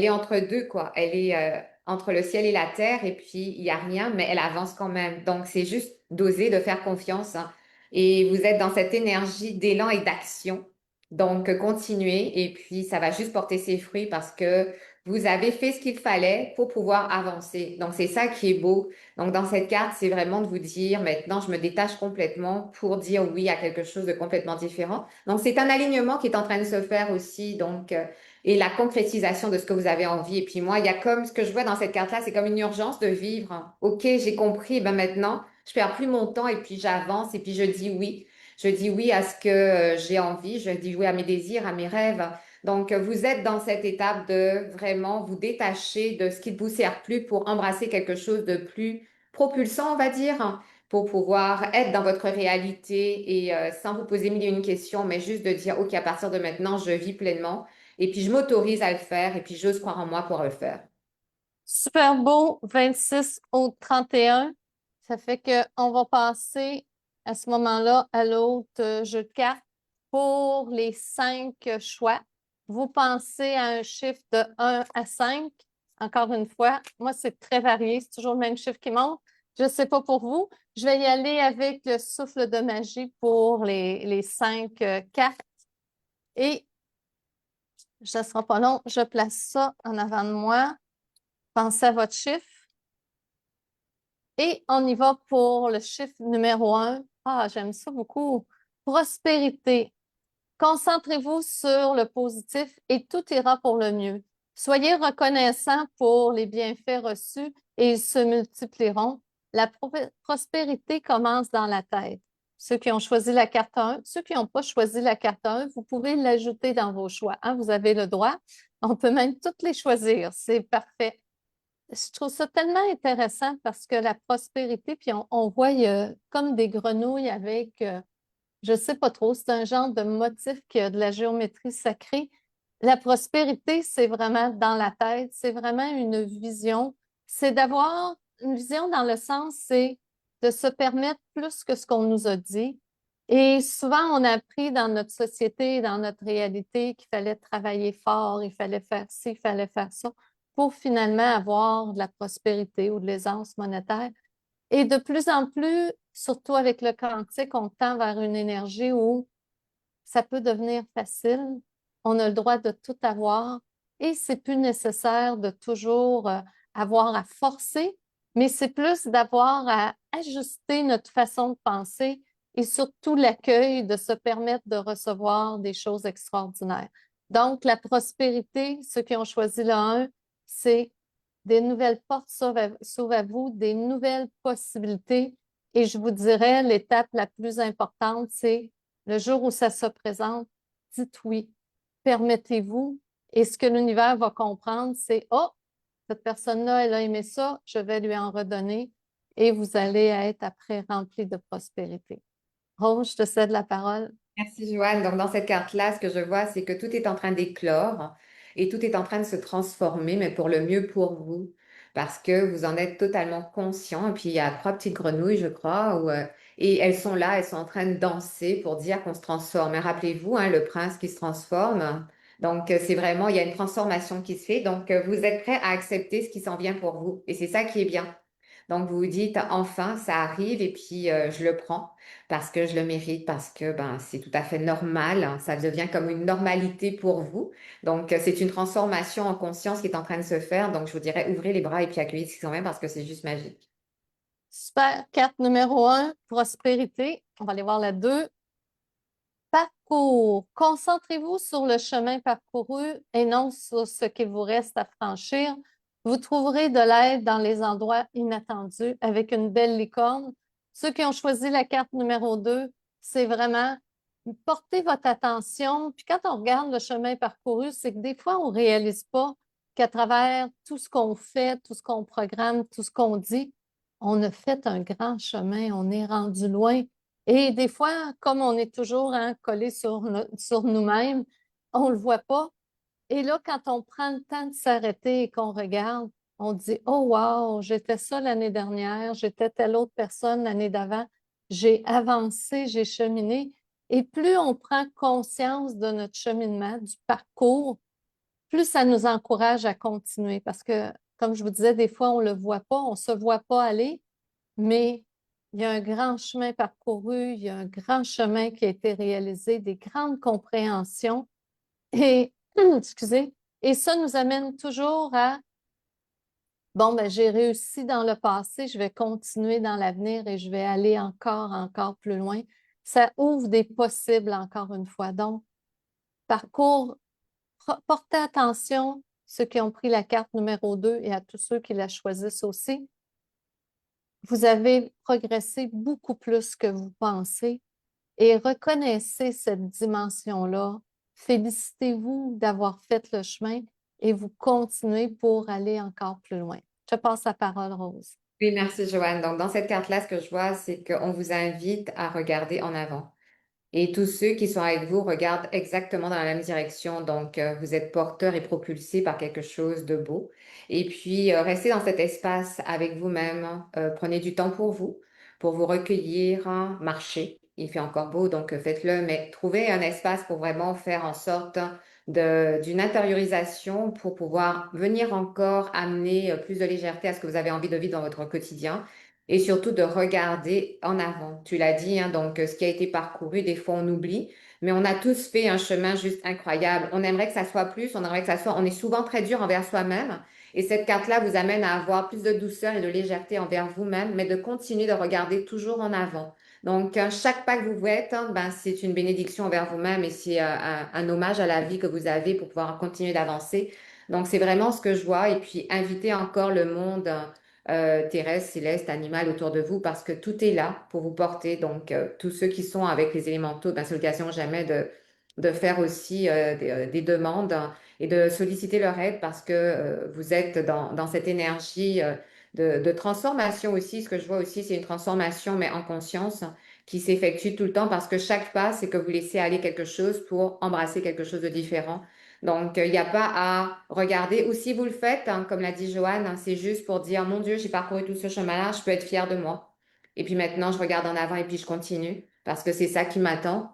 est entre deux, quoi. Elle est entre le ciel et la terre, et puis il n'y a rien, mais elle avance quand même. Donc c'est juste d'oser, de faire confiance, hein. Et vous êtes dans cette énergie d'élan et d'action. Donc, continuez et puis ça va juste porter ses fruits parce que vous avez fait ce qu'il fallait pour pouvoir avancer. Donc, c'est ça qui est beau. Donc, dans cette carte, c'est vraiment de vous dire maintenant, je me détache complètement pour dire oui à quelque chose de complètement différent. Donc, c'est un alignement qui est en train de se faire aussi. Donc, et la concrétisation de ce que vous avez envie. Et puis moi, il y a comme ce que je vois dans cette carte-là, c'est comme une urgence de vivre, hein. OK, j'ai compris. Ben maintenant, je perds plus mon temps et puis j'avance et puis je dis oui. Je dis oui à ce que j'ai envie, je dis oui à mes désirs, à mes rêves. Donc, vous êtes dans cette étape de vraiment vous détacher de ce qui ne vous sert plus pour embrasser quelque chose de plus propulsant, on va dire, hein, pour pouvoir être dans votre réalité et sans vous poser mille et une questions, mais juste de dire, OK, à partir de maintenant, je vis pleinement et puis je m'autorise à le faire et puis j'ose croire en moi pour le faire. Super beau, 26 au 31. Ça fait qu'on va passer à ce moment-là à l'autre jeu de cartes pour les 5 choix. Vous pensez à un chiffre de 1 à 5. Encore une fois, moi, c'est très varié. C'est toujours le même chiffre qui monte. Je ne sais pas pour vous. Je vais y aller avec le souffle de magie pour les 5 cartes. Et ça ne sera pas long. Je place ça en avant de moi. Pensez à votre chiffre. Et on y va pour le chiffre numéro 1. Ah, j'aime ça beaucoup. Prospérité. Concentrez-vous sur le positif et tout ira pour le mieux. Soyez reconnaissant pour les bienfaits reçus et ils se multiplieront. La prospérité commence dans la tête. Ceux qui ont choisi la carte 1, ceux qui n'ont pas choisi la carte 1, vous pouvez l'ajouter dans vos choix, hein. Vous avez le droit. On peut même toutes les choisir. C'est parfait. Je trouve ça tellement intéressant parce que la prospérité, puis on voit comme des grenouilles avec, je ne sais pas trop, c'est un genre de motif qui a de la géométrie sacrée. La prospérité, c'est vraiment dans la tête, c'est vraiment une vision. C'est d'avoir une vision dans le sens, c'est de se permettre plus que ce qu'on nous a dit. Et souvent, on a appris dans notre société, dans notre réalité, qu'il fallait travailler fort, il fallait faire ci, il fallait faire ça pour finalement avoir de la prospérité ou de l'aisance monétaire. Et de plus en plus, surtout avec le quantique, on tend vers une énergie où ça peut devenir facile. On a le droit de tout avoir et c'est plus nécessaire de toujours avoir à forcer, mais c'est plus d'avoir à ajuster notre façon de penser et surtout l'accueil de se permettre de recevoir des choses extraordinaires. Donc, la prospérité, ceux qui ont choisi le 1, c'est des nouvelles portes s'ouvrent à vous, des nouvelles possibilités. Et je vous dirais, l'étape la plus importante, c'est le jour où ça se présente, dites oui, permettez-vous. Et ce que l'univers va comprendre, c'est, oh, cette personne-là, elle a aimé ça, je vais lui en redonner. Et vous allez être après rempli de prospérité. Rose, je te cède la parole. Merci Joanne. Donc dans cette carte-là, ce que je vois, c'est que tout est en train d'éclore et tout est en train de se transformer, mais pour le mieux pour vous, parce que vous en êtes totalement conscient. Et puis il y a trois petites grenouilles, je crois, et elles sont là, elles sont en train de danser pour dire qu'on se transforme. Et rappelez-vous, hein, le prince qui se transforme. Donc c'est vraiment, il y a une transformation qui se fait. Donc vous êtes prêt à accepter ce qui s'en vient pour vous. Et c'est ça qui est bien. Donc vous vous dites, enfin, ça arrive et puis je le prends parce que je le mérite, parce que ben, c'est tout à fait normal, hein. Ça devient comme une normalité pour vous. Donc, c'est une transformation en conscience qui est en train de se faire. Donc, je vous dirais, ouvrez les bras et puis accueillez ce qui s'en vient parce que c'est juste magique. Super. Carte numéro 1, prospérité. On va aller voir la 2. Parcours. Concentrez-vous sur le chemin parcouru et non sur ce qu'il vous reste à franchir. Vous trouverez de l'aide dans les endroits inattendus avec une belle licorne. Ceux qui ont choisi la carte numéro 2, c'est vraiment porter votre attention. Puis quand on regarde le chemin parcouru, c'est que des fois, on ne réalise pas qu'à travers tout ce qu'on fait, tout ce qu'on programme, tout ce qu'on dit, on a fait un grand chemin, on est rendu loin. Et des fois, comme on est toujours hein, collé sur nous-mêmes, on ne le voit pas. Et là, quand on prend le temps de s'arrêter et qu'on regarde, on dit, oh wow, j'étais ça l'année dernière, j'étais telle autre personne l'année d'avant, j'ai avancé, j'ai cheminé. Et plus on prend conscience de notre cheminement, du parcours, plus ça nous encourage à continuer. Parce que, comme je vous disais, des fois, on ne le voit pas, on ne se voit pas aller, mais il y a un grand chemin parcouru, il y a un grand chemin qui a été réalisé, des grandes compréhensions. Et, excusez, et ça nous amène toujours à, bon, ben, j'ai réussi dans le passé, je vais continuer dans l'avenir et je vais aller encore plus loin. Ça ouvre des possibles encore une fois. Donc, parcours, portez attention, ceux qui ont pris la carte numéro 2 et à tous ceux qui la choisissent aussi. Vous avez progressé beaucoup plus que vous pensez et reconnaissez cette dimension-là. Félicitez-vous d'avoir fait le chemin et vous continuez pour aller encore plus loin. Je passe la parole, Rose. Oui, merci Joanne. Donc, dans cette carte-là, ce que je vois, c'est qu'on vous invite à regarder en avant. Et tous ceux qui sont avec vous regardent exactement dans la même direction. Donc, vous êtes porteur et propulsé par quelque chose de beau. Et puis, restez dans cet espace avec vous-même. Prenez du temps pour vous recueillir, hein, marcher. Il fait encore beau, donc faites-le. Mais trouvez un espace pour vraiment faire en sorte d'une intériorisation pour pouvoir venir encore amener plus de légèreté à ce que vous avez envie de vivre dans votre quotidien et surtout de regarder en avant. Tu l'as dit, hein, donc ce qui a été parcouru, des fois on oublie, mais on a tous fait un chemin juste incroyable. On aimerait que ça soit plus, on aimerait que ça soit, on est souvent très dur envers soi-même, et cette carte-là vous amène à avoir plus de douceur et de légèreté envers vous-même, mais de continuer de regarder toujours en avant. Donc, chaque pas que vous faites, hein, ben, c'est une bénédiction envers vous-même et c'est un hommage à la vie que vous avez pour pouvoir continuer d'avancer. Donc, c'est vraiment ce que je vois. Et puis, inviter encore le monde terrestre, céleste, animal autour de vous parce que tout est là pour vous porter. Donc, tous ceux qui sont avec les élémentaux, ben, c'est l'occasion jamais de faire aussi des demandes et de solliciter leur aide parce que vous êtes dans cette énergie de transformation aussi. Ce que je vois aussi, c'est une transformation, mais en conscience qui s'effectue tout le temps parce que chaque pas, c'est que vous laissez aller quelque chose pour embrasser quelque chose de différent. Donc, il n'y a pas à regarder. Ou si vous le faites, hein, comme l'a dit Joanne, hein, c'est juste pour dire, mon Dieu, j'ai parcouru tout ce chemin-là, je peux être fière de moi. Et puis maintenant, je regarde en avant et puis je continue parce que c'est ça qui m'attend.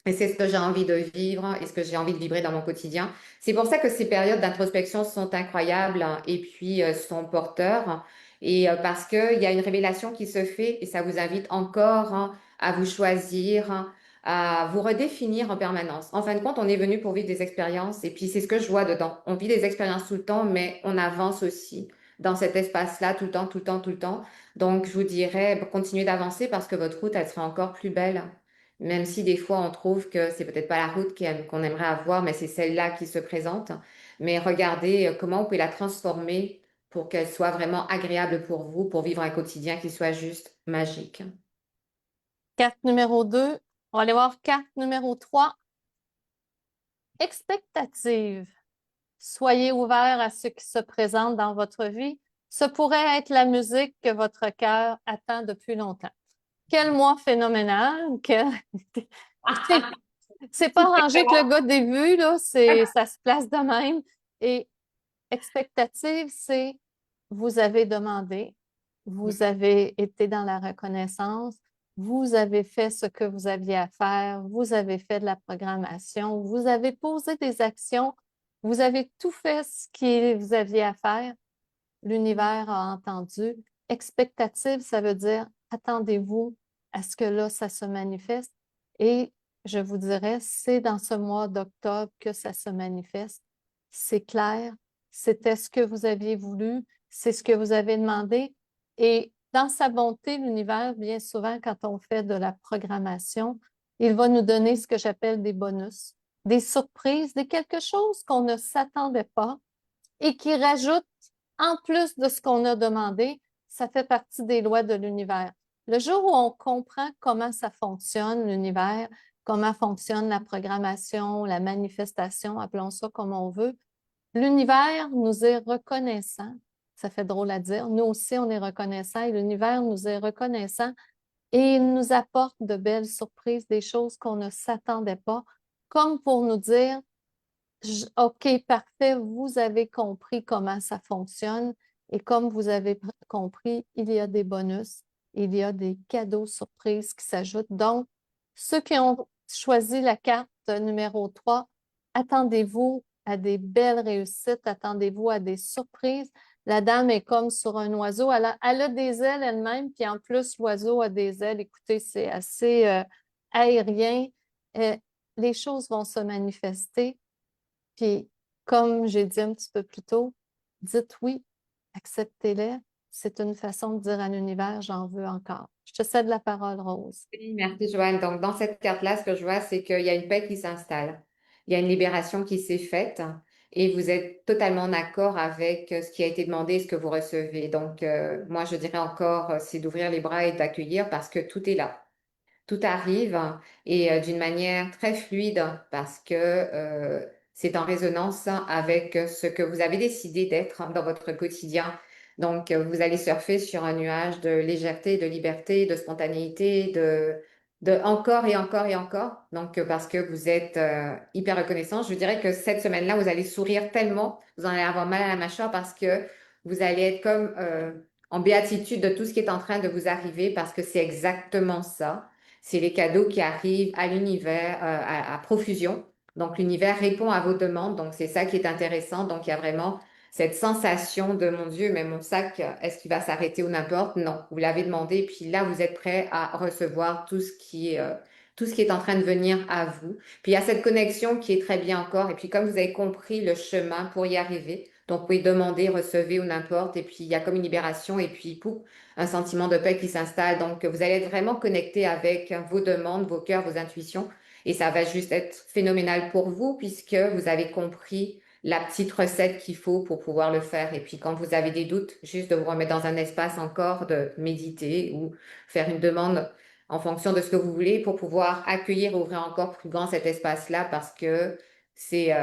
Et c'est ce que j'ai envie de vivre et ce que j'ai envie de vibrer dans mon quotidien. C'est pour ça que ces périodes d'introspection sont incroyables hein, et puis sont porteurs. Et parce qu'il y a une révélation qui se fait et ça vous invite encore hein, à vous choisir, hein, à vous redéfinir en permanence. En fin de compte, on est venu pour vivre des expériences et puis c'est ce que je vois dedans. On vit des expériences tout le temps, mais on avance aussi dans cet espace-là tout le temps, tout le temps, tout le temps. Donc, je vous dirais, continuez d'avancer parce que votre route, elle sera encore plus belle. Même si des fois, on trouve que c'est peut-être pas la route qu'on aimerait avoir, mais c'est celle-là qui se présente. Mais regardez comment on peut la transformer pour qu'elle soit vraiment agréable pour vous, pour vivre un quotidien qui soit juste magique. Carte numéro 2. On va aller voir carte numéro 3. Expectative. Soyez ouvert à ce qui se présente dans votre vie. Ce pourrait être la musique que votre cœur attend depuis longtemps. Quel mois phénoménal! C'est pas arrangé que le gars des vues, là, ça se place de même. Et expectative, c'est vous avez demandé, vous avez été dans la reconnaissance, vous avez fait ce que vous aviez à faire, vous avez fait de la programmation, vous avez posé des actions, vous avez tout fait ce que vous aviez à faire. L'univers a entendu. Expectative, ça veut dire attendez-vous à ce que là, ça se manifeste. Et je vous dirais, c'est dans ce mois d'octobre que ça se manifeste. C'est clair, c'était ce que vous aviez voulu, c'est ce que vous avez demandé. Et dans sa bonté, l'univers, bien souvent, quand on fait de la programmation, il va nous donner ce que j'appelle des bonus, des surprises, des quelque chose qu'on ne s'attendait pas et qui rajoute en plus de ce qu'on a demandé. Ça fait partie des lois de l'univers. Le jour où on comprend comment ça fonctionne, l'univers, comment fonctionne la programmation, la manifestation, appelons ça comme on veut, l'univers nous est reconnaissant. Ça fait drôle à dire. Nous aussi, on est reconnaissant et l'univers nous est reconnaissant et il nous apporte de belles surprises, des choses qu'on ne s'attendait pas, comme pour nous dire, OK, parfait, vous avez compris comment ça fonctionne et comme vous avez compris, il y a des bonus, il y a des cadeaux surprises qui s'ajoutent. Donc, ceux qui ont choisi la carte numéro 3, attendez-vous à des belles réussites, attendez-vous à des surprises. La dame est comme sur un oiseau, elle a des ailes elle-même, puis en plus, l'oiseau a des ailes. Écoutez, c'est assez aérien. Euh, les choses vont se manifester. Puis, comme j'ai dit un petit peu plus tôt, dites oui, acceptez-les. C'est une façon de dire à l'univers, j'en veux encore. Je te cède la parole, Rose. Oui, merci Joanne. Donc, dans cette carte-là, ce que je vois, c'est qu'il y a une paix qui s'installe. Il y a une libération qui s'est faite et vous êtes totalement en accord avec ce qui a été demandé et ce que vous recevez. Donc, moi, je dirais encore, c'est d'ouvrir les bras et d'accueillir parce que tout est là. Tout arrive et d'une manière très fluide parce que c'est en résonance avec ce que vous avez décidé d'être dans votre quotidien. Donc, vous allez surfer sur un nuage de légèreté, de liberté, de spontanéité, de encore et encore et encore. Donc, parce que vous êtes hyper reconnaissant, je dirais que cette semaine-là, vous allez sourire tellement, vous en allez avoir mal à la mâchoire parce que vous allez être comme en béatitude de tout ce qui est en train de vous arriver parce que c'est exactement ça. C'est les cadeaux qui arrivent à l'univers à profusion. Donc, l'univers répond à vos demandes. Donc, c'est ça qui est intéressant. Donc, il y a vraiment cette sensation de mon Dieu, mais mon sac, est-ce qu'il va s'arrêter ou n'importe? Non, vous l'avez demandé. Puis là, vous êtes prêt à recevoir tout ce qui est en train de venir à vous. Puis, il y a cette connexion qui est très bien encore. Et puis, comme vous avez compris le chemin pour y arriver, donc, vous pouvez demander, recevez ou n'importe. Et puis, il y a comme une libération. Et puis, pouf, un sentiment de paix qui s'installe. Donc, vous allez être vraiment connecté avec vos demandes, vos cœurs, vos intuitions. Et ça va juste être phénoménal pour vous puisque vous avez compris la petite recette qu'il faut pour pouvoir le faire. Et puis, quand vous avez des doutes, juste de vous remettre dans un espace encore, de méditer ou faire une demande en fonction de ce que vous voulez pour pouvoir accueillir, ouvrir encore plus grand cet espace-là parce que c'est,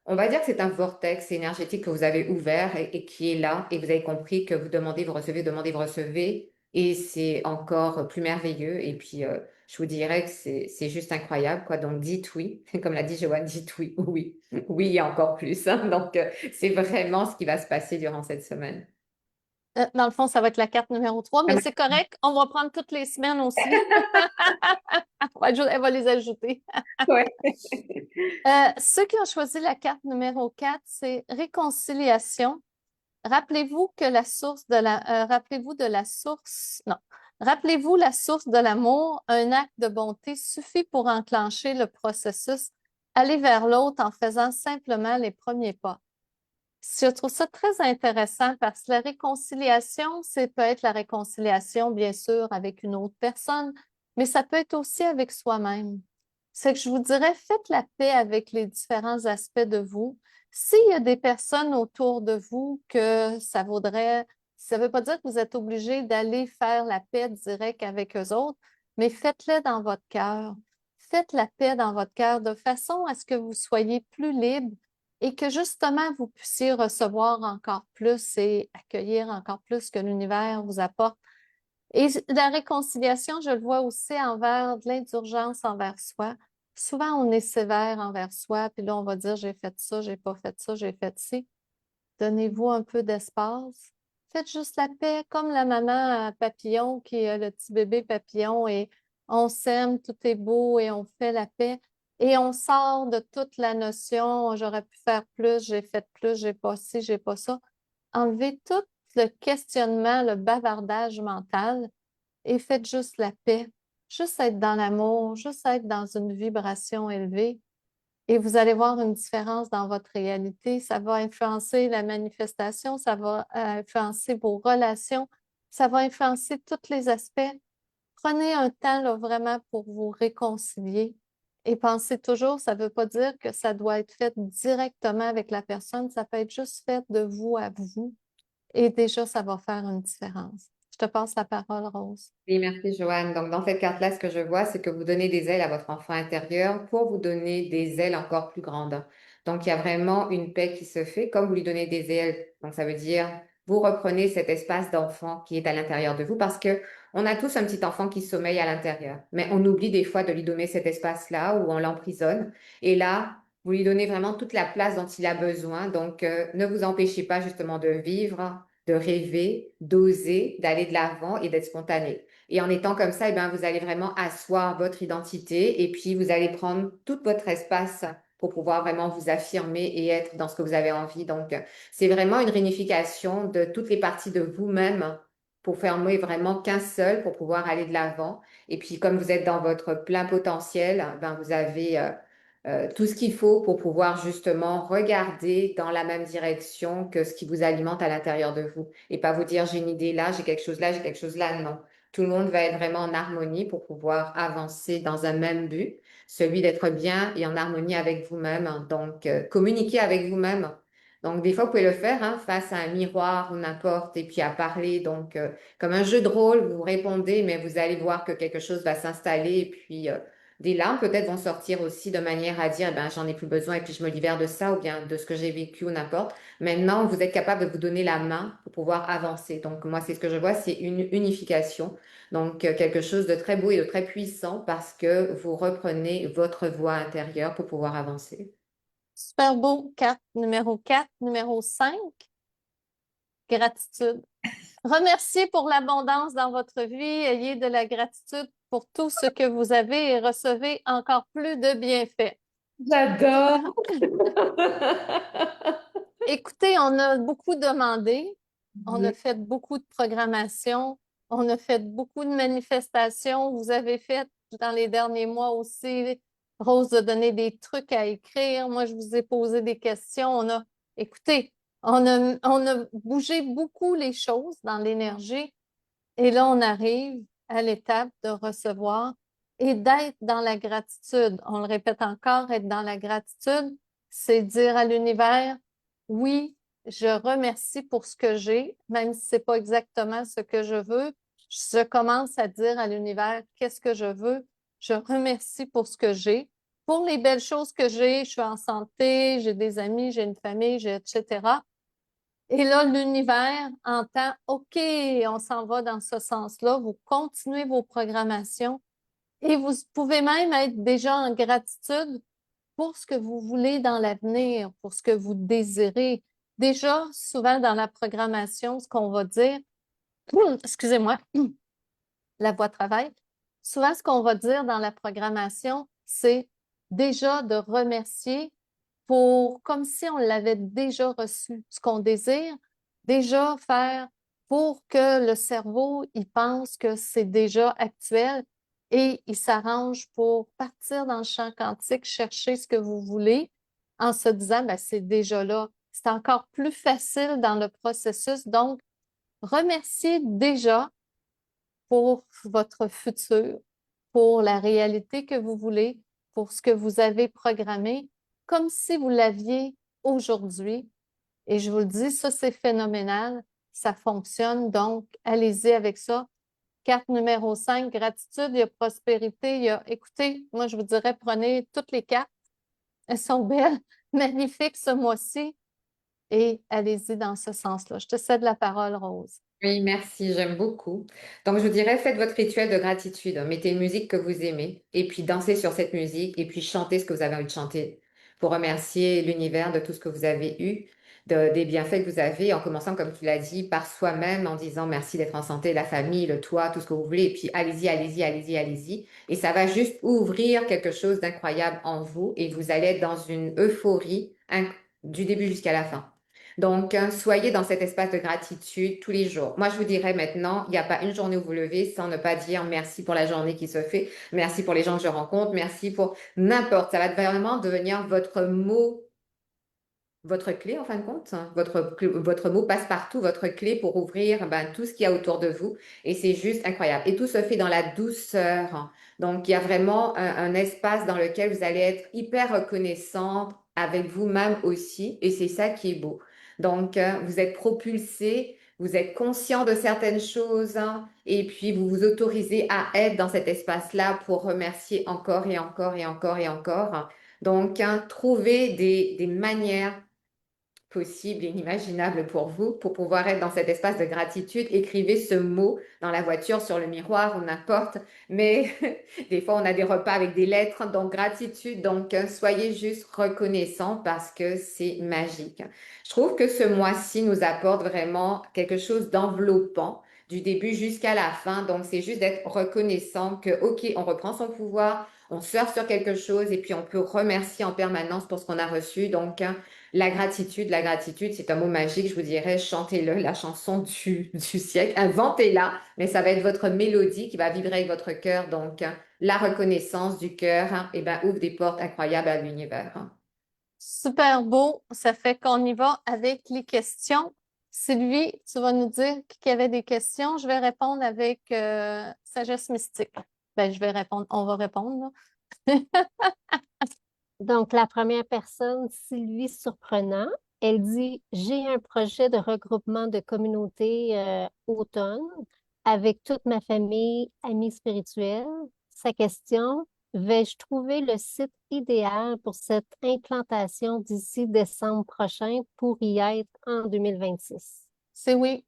on va dire que c'est un vortex énergétique que vous avez ouvert et qui est là et vous avez compris que vous demandez, vous recevez et c'est encore plus merveilleux et puis je vous dirais que c'est juste incroyable quoi. Donc dites oui, comme l'a dit Joanne, dites oui, oui, oui et encore plus, hein. Donc c'est vraiment ce qui va se passer durant cette semaine. Dans le fond, ça va être la carte numéro 3, mais c'est correct. On va prendre toutes les semaines aussi. Elle va les ajouter. Ouais. Ceux qui ont choisi la carte numéro 4, c'est réconciliation. Rappelez-vous que la source de la, rappelez-vous de la source, non. Rappelez-vous la source de l'amour, un acte de bonté suffit pour enclencher le processus, aller vers l'autre en faisant simplement les premiers pas. Je trouve ça très intéressant parce que la réconciliation, c'est peut être la réconciliation, bien sûr, avec une autre personne, mais ça peut être aussi avec soi-même. C'est que je vous dirais, faites la paix avec les différents aspects de vous. S'il y a des personnes autour de vous que ça vaudrait, ça ne veut pas dire que vous êtes obligé d'aller faire la paix direct avec eux autres, mais faites-le dans votre cœur. Faites la paix dans votre cœur de façon à ce que vous soyez plus libre et que justement vous puissiez recevoir encore plus et accueillir encore plus que l'univers vous apporte. Et la réconciliation, je le vois aussi envers de l'indulgence envers soi. Souvent, on est sévère envers soi, puis là, on va dire, j'ai fait ça, j'ai pas fait ça, j'ai fait ci. Donnez-vous un peu d'espace. Faites juste la paix, comme la maman à papillon qui a le petit bébé papillon et on s'aime, tout est beau et on fait la paix. Et on sort de toute la notion, j'aurais pu faire plus, j'ai pas ci, j'ai pas ça. Enlevez tout le questionnement, le bavardage mental et faites juste la paix. Juste être dans l'amour, juste être dans une vibration élevée. Et vous allez voir une différence dans votre réalité. Ça va influencer la manifestation, ça va influencer vos relations, ça va influencer tous les aspects. Prenez un temps là, vraiment pour vous réconcilier et pensez toujours, ça ne veut pas dire que ça doit être fait directement avec la personne, ça peut être juste fait de vous à vous. Et déjà, ça va faire une différence. Je te passe la parole, Rose. Oui, merci Joanne. Donc, dans cette carte-là, ce que je vois, c'est que vous donnez des ailes à votre enfant intérieur pour vous donner des ailes encore plus grandes. Donc, il y a vraiment une paix qui se fait comme vous lui donnez des ailes. Donc, ça veut dire, vous reprenez cet espace d'enfant qui est à l'intérieur de vous parce que on a tous un petit enfant qui sommeille à l'intérieur. Mais on oublie des fois de lui donner cet espace-là où on l'emprisonne. Et là, vous lui donnez vraiment toute la place dont il a besoin. Donc, ne vous empêchez pas justement de vivre, de rêver, d'oser, d'aller de l'avant et d'être spontané. Et en étant comme ça, eh bien, vous allez vraiment asseoir votre identité et puis vous allez prendre tout votre espace pour pouvoir vraiment vous affirmer et être dans ce que vous avez envie. Donc, c'est vraiment une réunification de toutes les parties de vous-même pour former vraiment qu'un seul pour pouvoir aller de l'avant. Et puis, comme vous êtes dans votre plein potentiel, ben, vous avez tout ce qu'il faut pour pouvoir justement regarder dans la même direction que ce qui vous alimente à l'intérieur de vous. Et pas vous dire, j'ai une idée là, j'ai quelque chose là, j'ai quelque chose là. Non. Tout le monde va être vraiment en harmonie pour pouvoir avancer dans un même but, celui d'être bien et en harmonie avec vous-même. Donc, communiquer avec vous-même. Donc, des fois, vous pouvez le faire hein, face à un miroir ou n'importe, et puis à parler. Donc, comme un jeu de rôle, vous répondez, mais vous allez voir que quelque chose va s'installer, et puis des larmes peut-être vont sortir aussi de manière à dire, eh ben, j'en ai plus besoin, et puis je me libère de ça, ou bien de ce que j'ai vécu ou n'importe. Maintenant, vous êtes capable de vous donner la main pour pouvoir avancer. Donc, moi, c'est ce que je vois, c'est une unification. Donc, quelque chose de très beau et de très puissant parce que vous reprenez votre voix intérieure pour pouvoir avancer. Super beau. Carte numéro 4, numéro 5. Gratitude. Remerciez pour l'abondance dans votre vie. Ayez de la gratitude pour tout ce que vous avez et recevez encore plus de bienfaits. J'adore. Écoutez, on a beaucoup demandé, on a Mhm. fait beaucoup de programmation, on a fait beaucoup de manifestations. Vous avez fait dans les derniers mois aussi, Rose a donné des trucs à écrire. Moi, je vous ai posé des questions. Écoutez, on a bougé beaucoup les choses dans l'énergie. Et là, on arrive à l'étape de recevoir et d'être dans la gratitude. On le répète encore, être dans la gratitude, c'est dire à l'univers, oui, je remercie pour ce que j'ai, même si c'est pas exactement ce que je veux. Je commence à dire à l'univers, qu'est-ce que je veux? Je remercie pour ce que j'ai, pour les belles choses que j'ai. Je suis en santé, j'ai des amis, j'ai une famille, etc. Et là, l'univers entend, OK, on s'en va dans ce sens-là. Vous continuez vos programmations et vous pouvez même être déjà en gratitude pour ce que vous voulez dans l'avenir, pour ce que vous désirez. Déjà, souvent dans la programmation, ce qu'on va dire, excusez-moi, la voix travaille. Souvent, ce qu'on va dire dans la programmation, c'est déjà de remercier pour, comme si on l'avait déjà reçu, ce qu'on désire, déjà faire pour que le cerveau, il pense que c'est déjà actuel et il s'arrange pour partir dans le champ quantique, chercher ce que vous voulez en se disant, ben, c'est déjà là. C'est encore plus facile dans le processus. Donc, remerciez déjà pour votre futur, pour la réalité que vous voulez, pour ce que vous avez programmé, comme si vous l'aviez aujourd'hui. Et je vous le dis, ça, c'est phénoménal. Ça fonctionne. Donc, allez-y avec ça. Carte numéro 5, gratitude, il y a prospérité, il y a, écoutez, moi, je vous dirais, prenez toutes les cartes. Elles sont belles, magnifiques ce mois-ci. et allez-y dans ce sens-là. Je te cède la parole, Rose. Oui, merci, j'aime beaucoup. Donc, je vous dirais, faites votre rituel de gratitude. Mettez une musique que vous aimez et puis dansez sur cette musique et puis chantez ce que vous avez envie de chanter pour remercier l'univers de tout ce que vous avez eu, des bienfaits que vous avez, en commençant, comme tu l'as dit, par soi-même, en disant merci d'être en santé, la famille, le toit, tout ce que vous voulez. Et puis, allez-y, allez-y, allez-y, allez-y. Et ça va juste ouvrir quelque chose d'incroyable en vous et vous allez être dans une euphorie du début jusqu'à la fin. Donc, soyez dans cet espace de gratitude tous les jours. Moi, je vous dirais maintenant, il n'y a pas une journée où vous levez sans ne pas dire merci pour la journée qui se fait, merci pour les gens que je rencontre, merci pour n'importe. Ça va vraiment devenir votre mot, votre clé en fin de compte, hein. Votre mot passe partout, votre clé pour ouvrir tout ce qu'il y a autour de vous. Et c'est juste incroyable. Et tout se fait dans la douceur. Donc, il y a vraiment un espace dans lequel vous allez être hyper reconnaissant avec vous-même aussi. Et c'est ça qui est beau. Donc, vous êtes propulsé, vous êtes conscient de certaines choses, hein, et puis vous vous autorisez à être dans cet espace-là pour remercier encore et encore et encore et encore. Donc, trouvez des manières possible et inimaginable pour vous, pour pouvoir être dans cet espace de gratitude. Écrivez ce mot dans la voiture, sur le miroir ou n'importe. Mais des fois, on a des repas avec des lettres, donc gratitude. Donc, soyez juste reconnaissants parce que c'est magique. Je trouve que ce mois-ci nous apporte vraiment quelque chose d'enveloppant du début jusqu'à la fin. Donc, c'est juste d'être reconnaissant que, OK, on reprend son pouvoir, on surfe sur quelque chose et puis on peut remercier en permanence pour ce qu'on a reçu. Donc, la gratitude, c'est un mot magique, je vous dirais, chantez-le, la chanson du siècle, inventez-la, mais ça va être votre mélodie qui va vibrer avec votre cœur. Donc, la reconnaissance du cœur, ouvre des portes incroyables à l'univers. Super beau. Ça fait qu'on y va avec les questions. Sylvie, tu vas nous dire qu'il y avait des questions. Je vais répondre avec sagesse mystique. Ben, je vais répondre. On va répondre, là. Donc, la première personne, Sylvie Surprenant, elle dit, j'ai un projet de regroupement de communauté automne avec toute ma famille, amis spirituels. Sa question, vais-je trouver le site idéal pour cette implantation d'ici décembre prochain pour y être en 2026? C'est oui.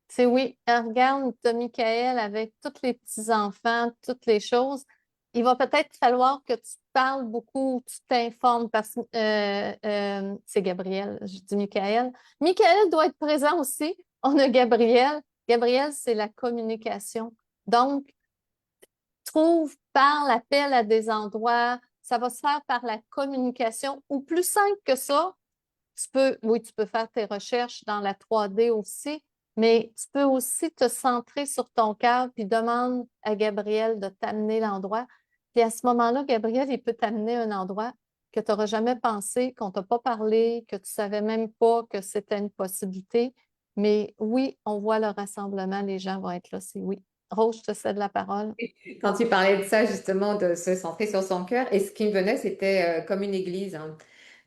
C'est oui. Regarde, tu as Michael avec tous les petits-enfants, toutes les choses. Il va peut-être falloir que tu parles beaucoup, tu t'informes parce que c'est Gabriel, je dis Michael. Michael doit être présent aussi. On a Gabriel. Gabriel, c'est la communication. Donc, trouve, parle, appelle à des endroits. Ça va se faire par la communication ou plus simple que ça, oui, tu peux faire tes recherches dans la 3D aussi, mais tu peux aussi te centrer sur ton cœur puis demande à Gabriel de t'amener l'endroit. Puis à ce moment-là, Gabriel, il peut t'amener un endroit que tu n'auras jamais pensé, qu'on ne t'a pas parlé, que tu ne savais même pas que c'était une possibilité. Mais oui, on voit le rassemblement, les gens vont être là, c'est oui. Rose, je te cède la parole. Quand tu parlais de ça, justement, de se centrer sur son cœur, et ce qui me venait, c'était comme une église, hein.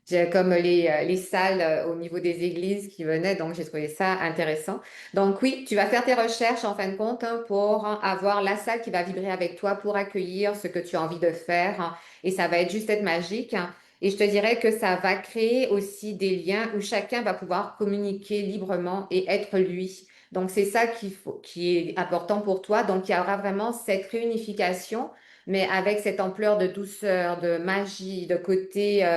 J'ai comme les salles au niveau des églises qui venaient, donc j'ai trouvé ça intéressant. Donc oui, tu vas faire tes recherches en fin de compte, hein, pour avoir la salle qui va vibrer avec toi, pour accueillir ce que tu as envie de faire, hein, et ça va être juste être magique, hein. Et je te dirais que ça va créer aussi des liens où chacun va pouvoir communiquer librement et être lui. Donc c'est ça qui est important pour toi. Donc il y aura vraiment cette réunification, mais avec cette ampleur de douceur, de magie, de côté.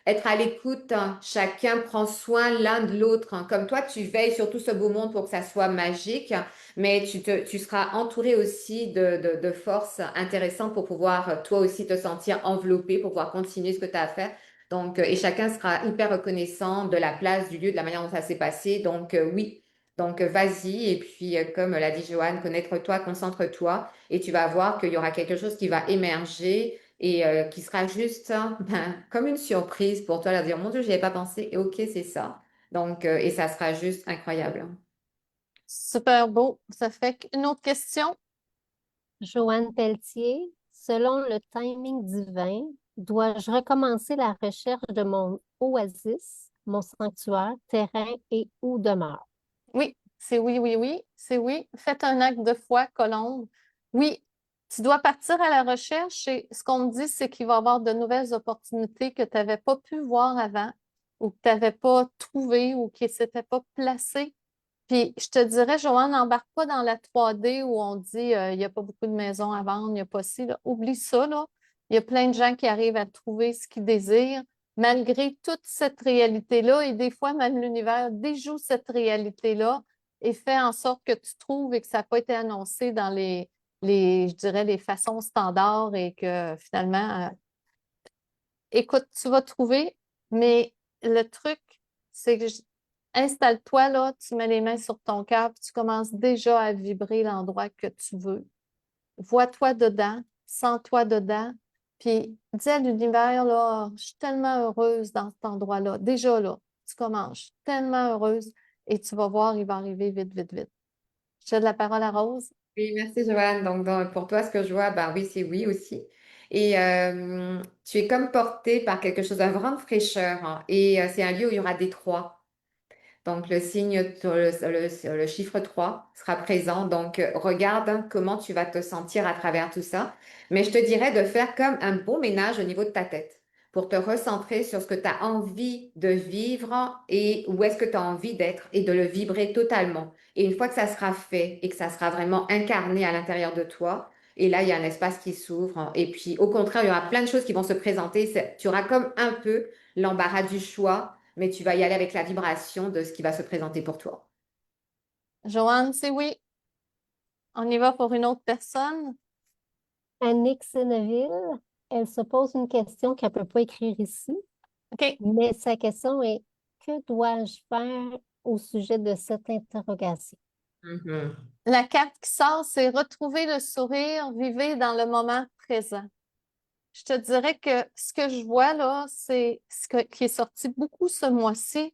Être à l'écoute, hein. Chacun prend soin l'un de l'autre, hein. Comme toi, tu veilles sur tout ce beau monde pour que ça soit magique, mais tu seras entouré aussi de forces intéressantes pour pouvoir toi aussi te sentir enveloppé, pour pouvoir continuer ce que tu as à faire. Donc, et chacun sera hyper reconnaissant de la place, du lieu, de la manière dont ça s'est passé. Donc, oui. Donc, vas-y. Et puis, comme l'a dit Joanne, connaître-toi, concentre-toi, et tu vas voir qu'il y aura quelque chose qui va émerger et qui sera juste comme une surprise pour toi, leur dire, mon Dieu, j'y avais pas pensé, et ok, c'est ça. Donc, et ça sera juste incroyable. Super beau. Ça fait une autre question. Joanne Pelletier, selon le timing divin, dois-je recommencer la recherche de mon oasis, mon sanctuaire, terrain et où demeure? Oui, c'est oui, oui, oui, c'est oui. Faites un acte de foi, Colombe. Oui, tu dois partir à la recherche et ce qu'on me dit, c'est qu'il va y avoir de nouvelles opportunités que tu n'avais pas pu voir avant ou que tu n'avais pas trouvé ou qui ne s'était pas placé. Puis je te dirais, Joanne, n'embarque pas dans la 3D où on dit il n'y a pas beaucoup de maisons à vendre, il n'y a pas ci, là. Oublie ça, là. Il y a plein de gens qui arrivent à trouver ce qu'ils désirent, malgré toute cette réalité-là. Et des fois, même l'univers déjoue cette réalité-là et fait en sorte que tu trouves et que ça n'a pas été annoncé dans je dirais, les façons standards et que finalement, écoute, tu vas trouver, mais le truc, c'est que installe-toi là, tu mets les mains sur ton cœur, puis tu commences déjà à vibrer l'endroit que tu veux. Vois-toi dedans, sens-toi dedans, puis dis à l'univers, là, je suis tellement heureuse dans cet endroit-là. Déjà là, tu commences, je suis tellement heureuse, et tu vas voir, il va arriver vite, vite, vite. Je te donne la parole à Rose. Oui, merci Joanne. Donc, pour toi, ce que je vois, bah oui, c'est oui aussi. Et tu es comme porté par quelque chose d'une grande fraîcheur, hein. Et c'est un lieu où il y aura des trois. Donc, le signe, le chiffre 3 sera présent. Donc, regarde comment tu vas te sentir à travers tout ça. Mais je te dirais de faire comme un bon ménage au niveau de ta tête pour te recentrer sur ce que tu as envie de vivre et où est-ce que tu as envie d'être et de le vibrer totalement. Et une fois que ça sera fait et que ça sera vraiment incarné à l'intérieur de toi, et là, il y a un espace qui s'ouvre. Et puis, au contraire, il y aura plein de choses qui vont se présenter. Tu auras comme un peu l'embarras du choix, mais tu vas y aller avec la vibration de ce qui va se présenter pour toi. Joanne, c'est oui. On y va pour une autre personne. Annick Séneville, elle se pose une question qu'elle ne peut pas écrire ici, OK. mais sa question est, que dois-je faire au sujet de cette interrogation? Mhm. La carte qui sort, c'est retrouver le sourire, vivre dans le moment présent. Je te dirais que ce que je vois là, c'est qui est sorti beaucoup ce mois-ci.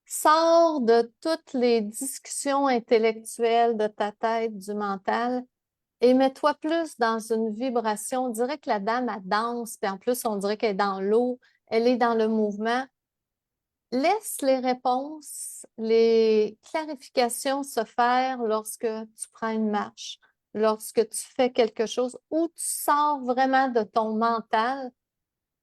Sors de toutes les discussions intellectuelles de ta tête, du mental, et mets-toi plus dans une vibration. On dirait que la dame, elle danse, puis en plus, on dirait qu'elle est dans l'eau, elle est dans le mouvement. Laisse les réponses, les clarifications se faire lorsque tu prends une marche, lorsque tu fais quelque chose où tu sors vraiment de ton mental.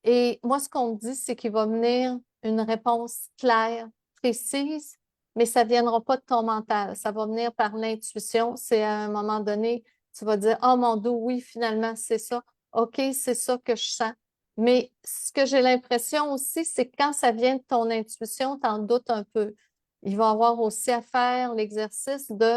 Et moi, ce qu'on me dit, c'est qu'il va venir une réponse claire, précise, mais ça ne viendra pas de ton mental. Ça va venir par l'intuition. C'est à un moment donné, tu vas dire, oh mon Dieu, oui, finalement, c'est ça. OK, c'est ça que je sens. Mais ce que j'ai l'impression aussi, c'est que quand ça vient de ton intuition, tu en doutes un peu. Il va y avoir aussi à faire l'exercice de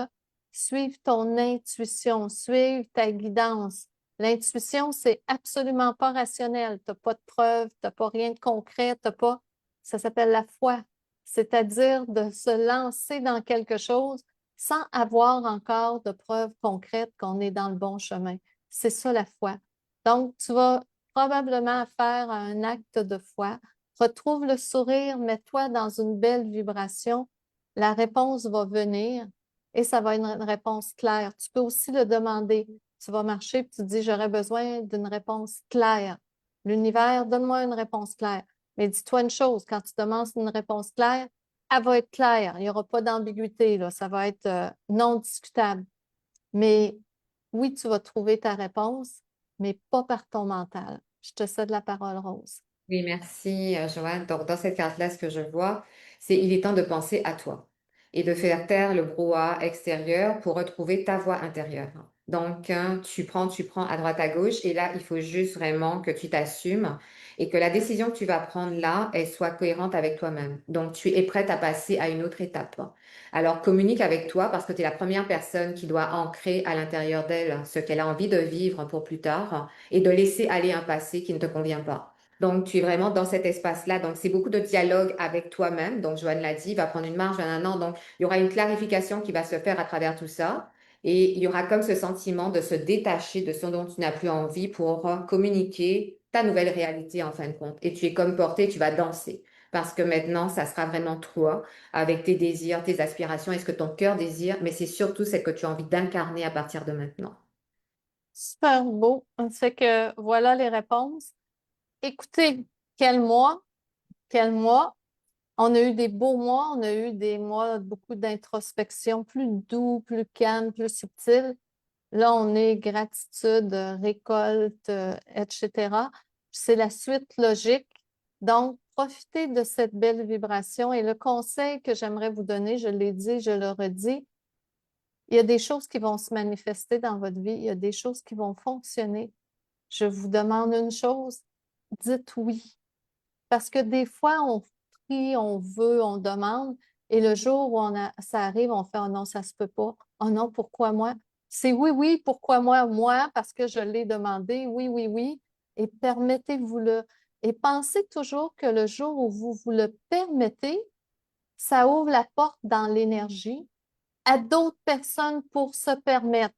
suivre ton intuition, suivre ta guidance. L'intuition, c'est absolument pas rationnel. Tu n'as pas de preuves, tu n'as pas rien de concret, t'as pas. Ça s'appelle la foi. C'est-à-dire de se lancer dans quelque chose sans avoir encore de preuves concrètes qu'on est dans le bon chemin. C'est ça la foi. Donc, tu vas probablement faire un acte de foi. Retrouve le sourire, mets-toi dans une belle vibration. La réponse va venir et ça va être une réponse claire. Tu peux aussi le demander. Tu vas marcher et tu te dis, j'aurais besoin d'une réponse claire. L'univers, donne-moi une réponse claire. Mais dis-toi une chose, quand tu demandes une réponse claire, elle va être claire. Il n'y aura pas d'ambiguïté, là. Ça va être non discutable. Mais oui, tu vas trouver ta réponse, mais pas par ton mental. Je te cède la parole, Rose. Oui, merci, Joanne. Donc, dans cette carte-là, ce que je vois, c'est il est temps de penser à toi et de faire taire le brouhaha extérieur pour retrouver ta voix intérieure. Donc, tu prends à droite, à gauche, et là, il faut juste vraiment que tu t'assumes et que la décision que tu vas prendre là, elle soit cohérente avec toi-même. Donc, tu es prête à passer à une autre étape. Alors, communique avec toi parce que tu es la première personne qui doit ancrer à l'intérieur d'elle ce qu'elle a envie de vivre pour plus tard et de laisser aller un passé qui ne te convient pas. Donc, tu es vraiment dans cet espace-là. Donc, c'est beaucoup de dialogue avec toi-même. Donc, Joanne l'a dit, va prendre une marche, un an. Donc, il y aura une clarification qui va se faire à travers tout ça. Et il y aura comme ce sentiment de se détacher de ce dont tu n'as plus envie pour communiquer ta nouvelle réalité en fin de compte. Et tu es comme porté, tu vas danser. Parce que maintenant, ça sera vraiment toi, avec tes désirs, tes aspirations et ce que ton cœur désire. Mais c'est surtout ce que tu as envie d'incarner à partir de maintenant. Super beau. Ça fait que voilà les réponses. Écoutez, quel mois, quel mois. On a eu des beaux mois, on a eu des mois beaucoup d'introspection, plus doux, plus calme, plus subtil. Là, on est gratitude, récolte, etc. C'est la suite logique. Donc, profitez de cette belle vibration. Et le conseil que j'aimerais vous donner, je l'ai dit, je le redis, il y a des choses qui vont se manifester dans votre vie, il y a des choses qui vont fonctionner. Je vous demande une chose, dites oui. Parce que des fois, on prie, on veut, on demande, et le jour où ça arrive, on fait, oh non, ça se peut pas. Oh non, pourquoi moi? C'est oui, oui, pourquoi moi? Moi, parce que je l'ai demandé, oui, oui, oui, et permettez-vous-le. Et pensez toujours que le jour où vous vous le permettez, ça ouvre la porte dans l'énergie à d'autres personnes pour se permettre.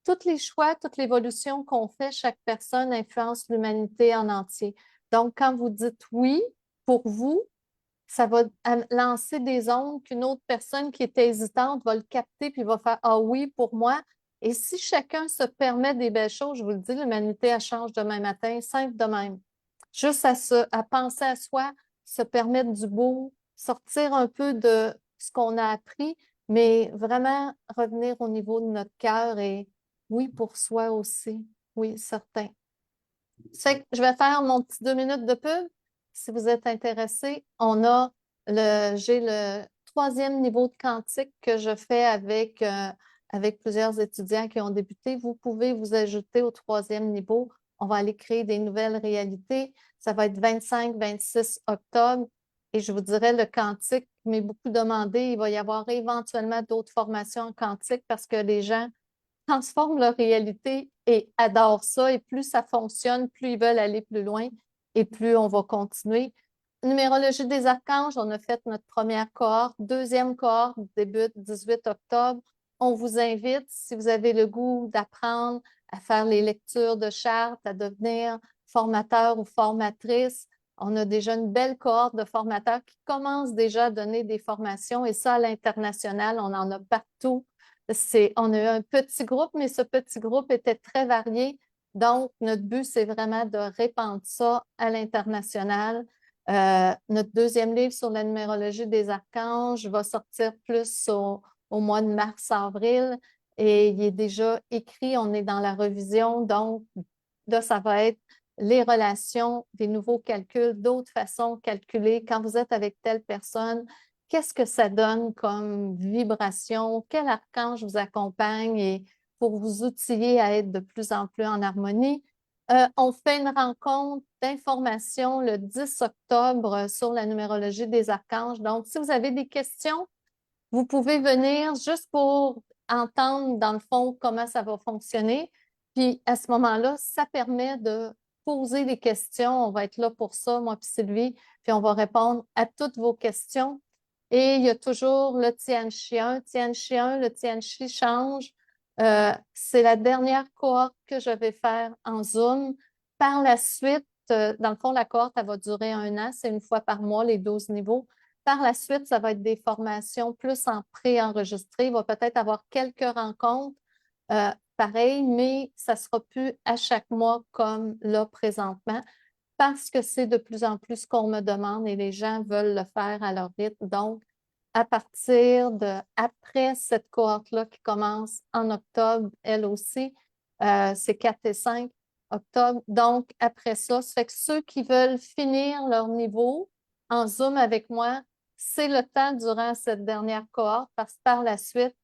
Tous les choix, toute l'évolution qu'on fait, chaque personne influence l'humanité en entier. Donc, quand vous dites oui pour vous, ça va lancer des ondes qu'une autre personne qui est hésitante va le capter puis va faire ah oui pour moi. Et si chacun se permet des belles choses, je vous le dis, l'humanité, elle change demain matin, simple de même. Juste à penser à soi, se permettre du beau, sortir un peu de ce qu'on a appris, mais vraiment revenir au niveau de notre cœur et oui pour soi aussi. Oui, certain. Je vais faire mon petit 2 minutes de pub. Si vous êtes intéressé, j'ai le troisième niveau de quantique que je fais avec plusieurs étudiants qui ont débuté. Vous pouvez vous ajouter au troisième niveau. On va aller créer des nouvelles réalités. Ça va être 25-26 octobre. Et je vous dirais, le quantique m'est beaucoup demandé. Il va y avoir éventuellement d'autres formations en quantique parce que les gens transforment leur réalité et adorent ça. Et plus ça fonctionne, plus ils veulent aller plus loin et plus on va continuer. Numérologie des archanges, on a fait notre première cohorte. Deuxième cohorte débute 18 octobre. On vous invite, si vous avez le goût d'apprendre à faire les lectures de chartes, à devenir formateur ou formatrice. On a déjà une belle cohorte de formateurs qui commencent déjà à donner des formations et ça à l'international, on en a partout. On a eu un petit groupe, mais ce petit groupe était très varié. Donc, notre but, c'est vraiment de répandre ça à l'international. Notre deuxième livre sur la numérologie des archanges va sortir plus au mois de mars-avril et il est déjà écrit, on est dans la revision. Donc, là, ça va être les relations, des nouveaux calculs, d'autres façons de calculer. Quand vous êtes avec telle personne, qu'est-ce que ça donne comme vibration? Quel archange vous accompagne et pour vous outiller à être de plus en plus en harmonie? On fait une rencontre d'information le 10 octobre sur la numérologie des archanges. Donc, si vous avez des questions, vous pouvez venir juste pour entendre, dans le fond, comment ça va fonctionner. Puis, à ce moment-là, ça permet de poser des questions. On va être là pour ça, moi puis Sylvie, puis on va répondre à toutes vos questions. Et il y a toujours le Tianchi 1. Tianchi 1, le Tianchi change. C'est la dernière cohorte que je vais faire en Zoom. Par la suite, dans le fond, la cohorte, elle va durer 1 an. C'est une fois par mois, les 12 niveaux. Par la suite, ça va être des formations plus en pré-enregistré. Il va peut-être avoir quelques rencontres pareilles, mais ça ne sera plus à chaque mois comme là présentement parce que c'est de plus en plus ce qu'on me demande et les gens veulent le faire à leur rythme. Donc, à partir après cette cohorte-là qui commence en octobre, elle aussi, c'est 4 et 5 octobre. Donc, après ça fait que ceux qui veulent finir leur niveau en Zoom avec moi, c'est le temps durant cette dernière cohorte parce que par la suite,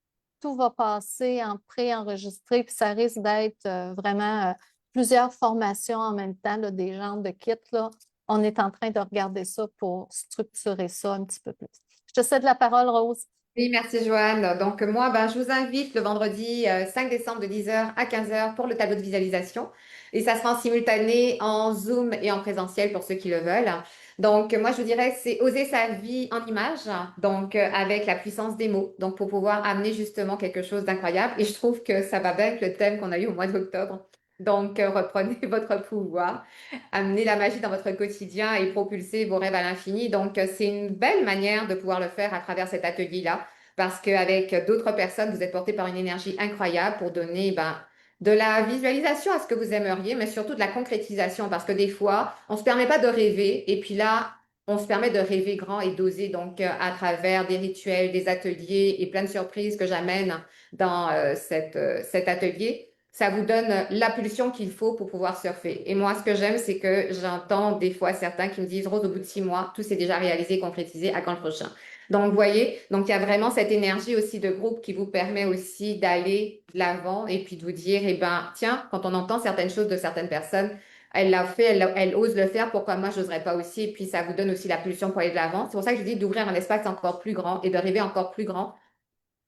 tout va passer en pré-enregistré, puis ça risque d'être vraiment plusieurs formations en même temps, là, des genres de kits. Là. On est en train de regarder ça pour structurer ça un petit peu plus. Je te cède la parole, Rose. Oui, merci Joanne. Donc moi, je vous invite le vendredi 5 décembre de 10 h à 15 h pour le tableau de visualisation. Et ça sera en simultané en Zoom et en présentiel pour ceux qui le veulent. Donc moi, je vous dirais, c'est oser sa vie en images, donc avec la puissance des mots, donc pour pouvoir amener justement quelque chose d'incroyable. Et je trouve que ça va bien avec le thème qu'on a eu au mois d'octobre. Donc reprenez votre pouvoir, amenez la magie dans votre quotidien et propulsez vos rêves à l'infini. Donc c'est une belle manière de pouvoir le faire à travers cet atelier-là parce qu'avec d'autres personnes, vous êtes porté par une énergie incroyable pour donner de la visualisation à ce que vous aimeriez, mais surtout de la concrétisation, parce que des fois, on ne se permet pas de rêver, et puis là, on se permet de rêver grand et d'oser, donc à travers des rituels, des ateliers et plein de surprises que j'amène dans cet atelier. ça vous donne l'impulsion qu'il faut pour pouvoir surfer. Et moi, ce que j'aime, c'est que j'entends des fois certains qui me disent, Rose, au bout de 6 mois, tout s'est déjà réalisé, concrétisé, à quand le prochain? Donc, vous voyez, donc il y a vraiment cette énergie aussi de groupe qui vous permet aussi d'aller de l'avant et puis de vous dire, eh ben, tiens, quand on entend certaines choses de certaines personnes, elle l'a fait, elle ose le faire, pourquoi moi je n'oserais pas aussi? Et puis ça vous donne aussi la pulsion pour aller de l'avant. C'est pour ça que je dis d'ouvrir un espace encore plus grand et de rêver encore plus grand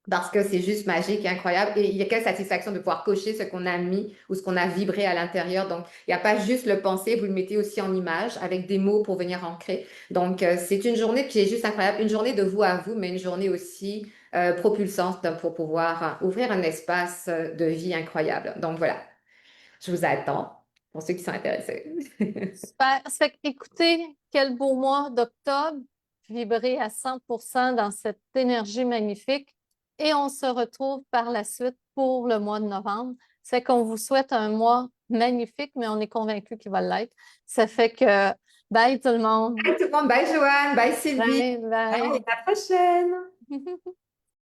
parce que c'est juste magique et incroyable. Et il y a quelle satisfaction de pouvoir cocher ce qu'on a mis ou ce qu'on a vibré à l'intérieur. Donc, il n'y a pas juste le penser, vous le mettez aussi en image avec des mots pour venir ancrer. Donc, c'est une journée qui est juste incroyable. Une journée de vous à vous, mais une journée aussi propulsante pour pouvoir ouvrir un espace de vie incroyable. Donc, voilà, je vous attends pour ceux qui sont intéressés. Super. Ça fait que, écoutez, quel beau mois d'octobre, vibrer à 100% dans cette énergie magnifique. Et on se retrouve par la suite pour le mois de novembre. C'est qu'on vous souhaite un mois magnifique, mais on est convaincu qu'il va l'être. Ça fait que bye tout le monde. Bye tout le monde, bye Joanne, bye Sylvie, Bye, bye, bye. à la prochaine.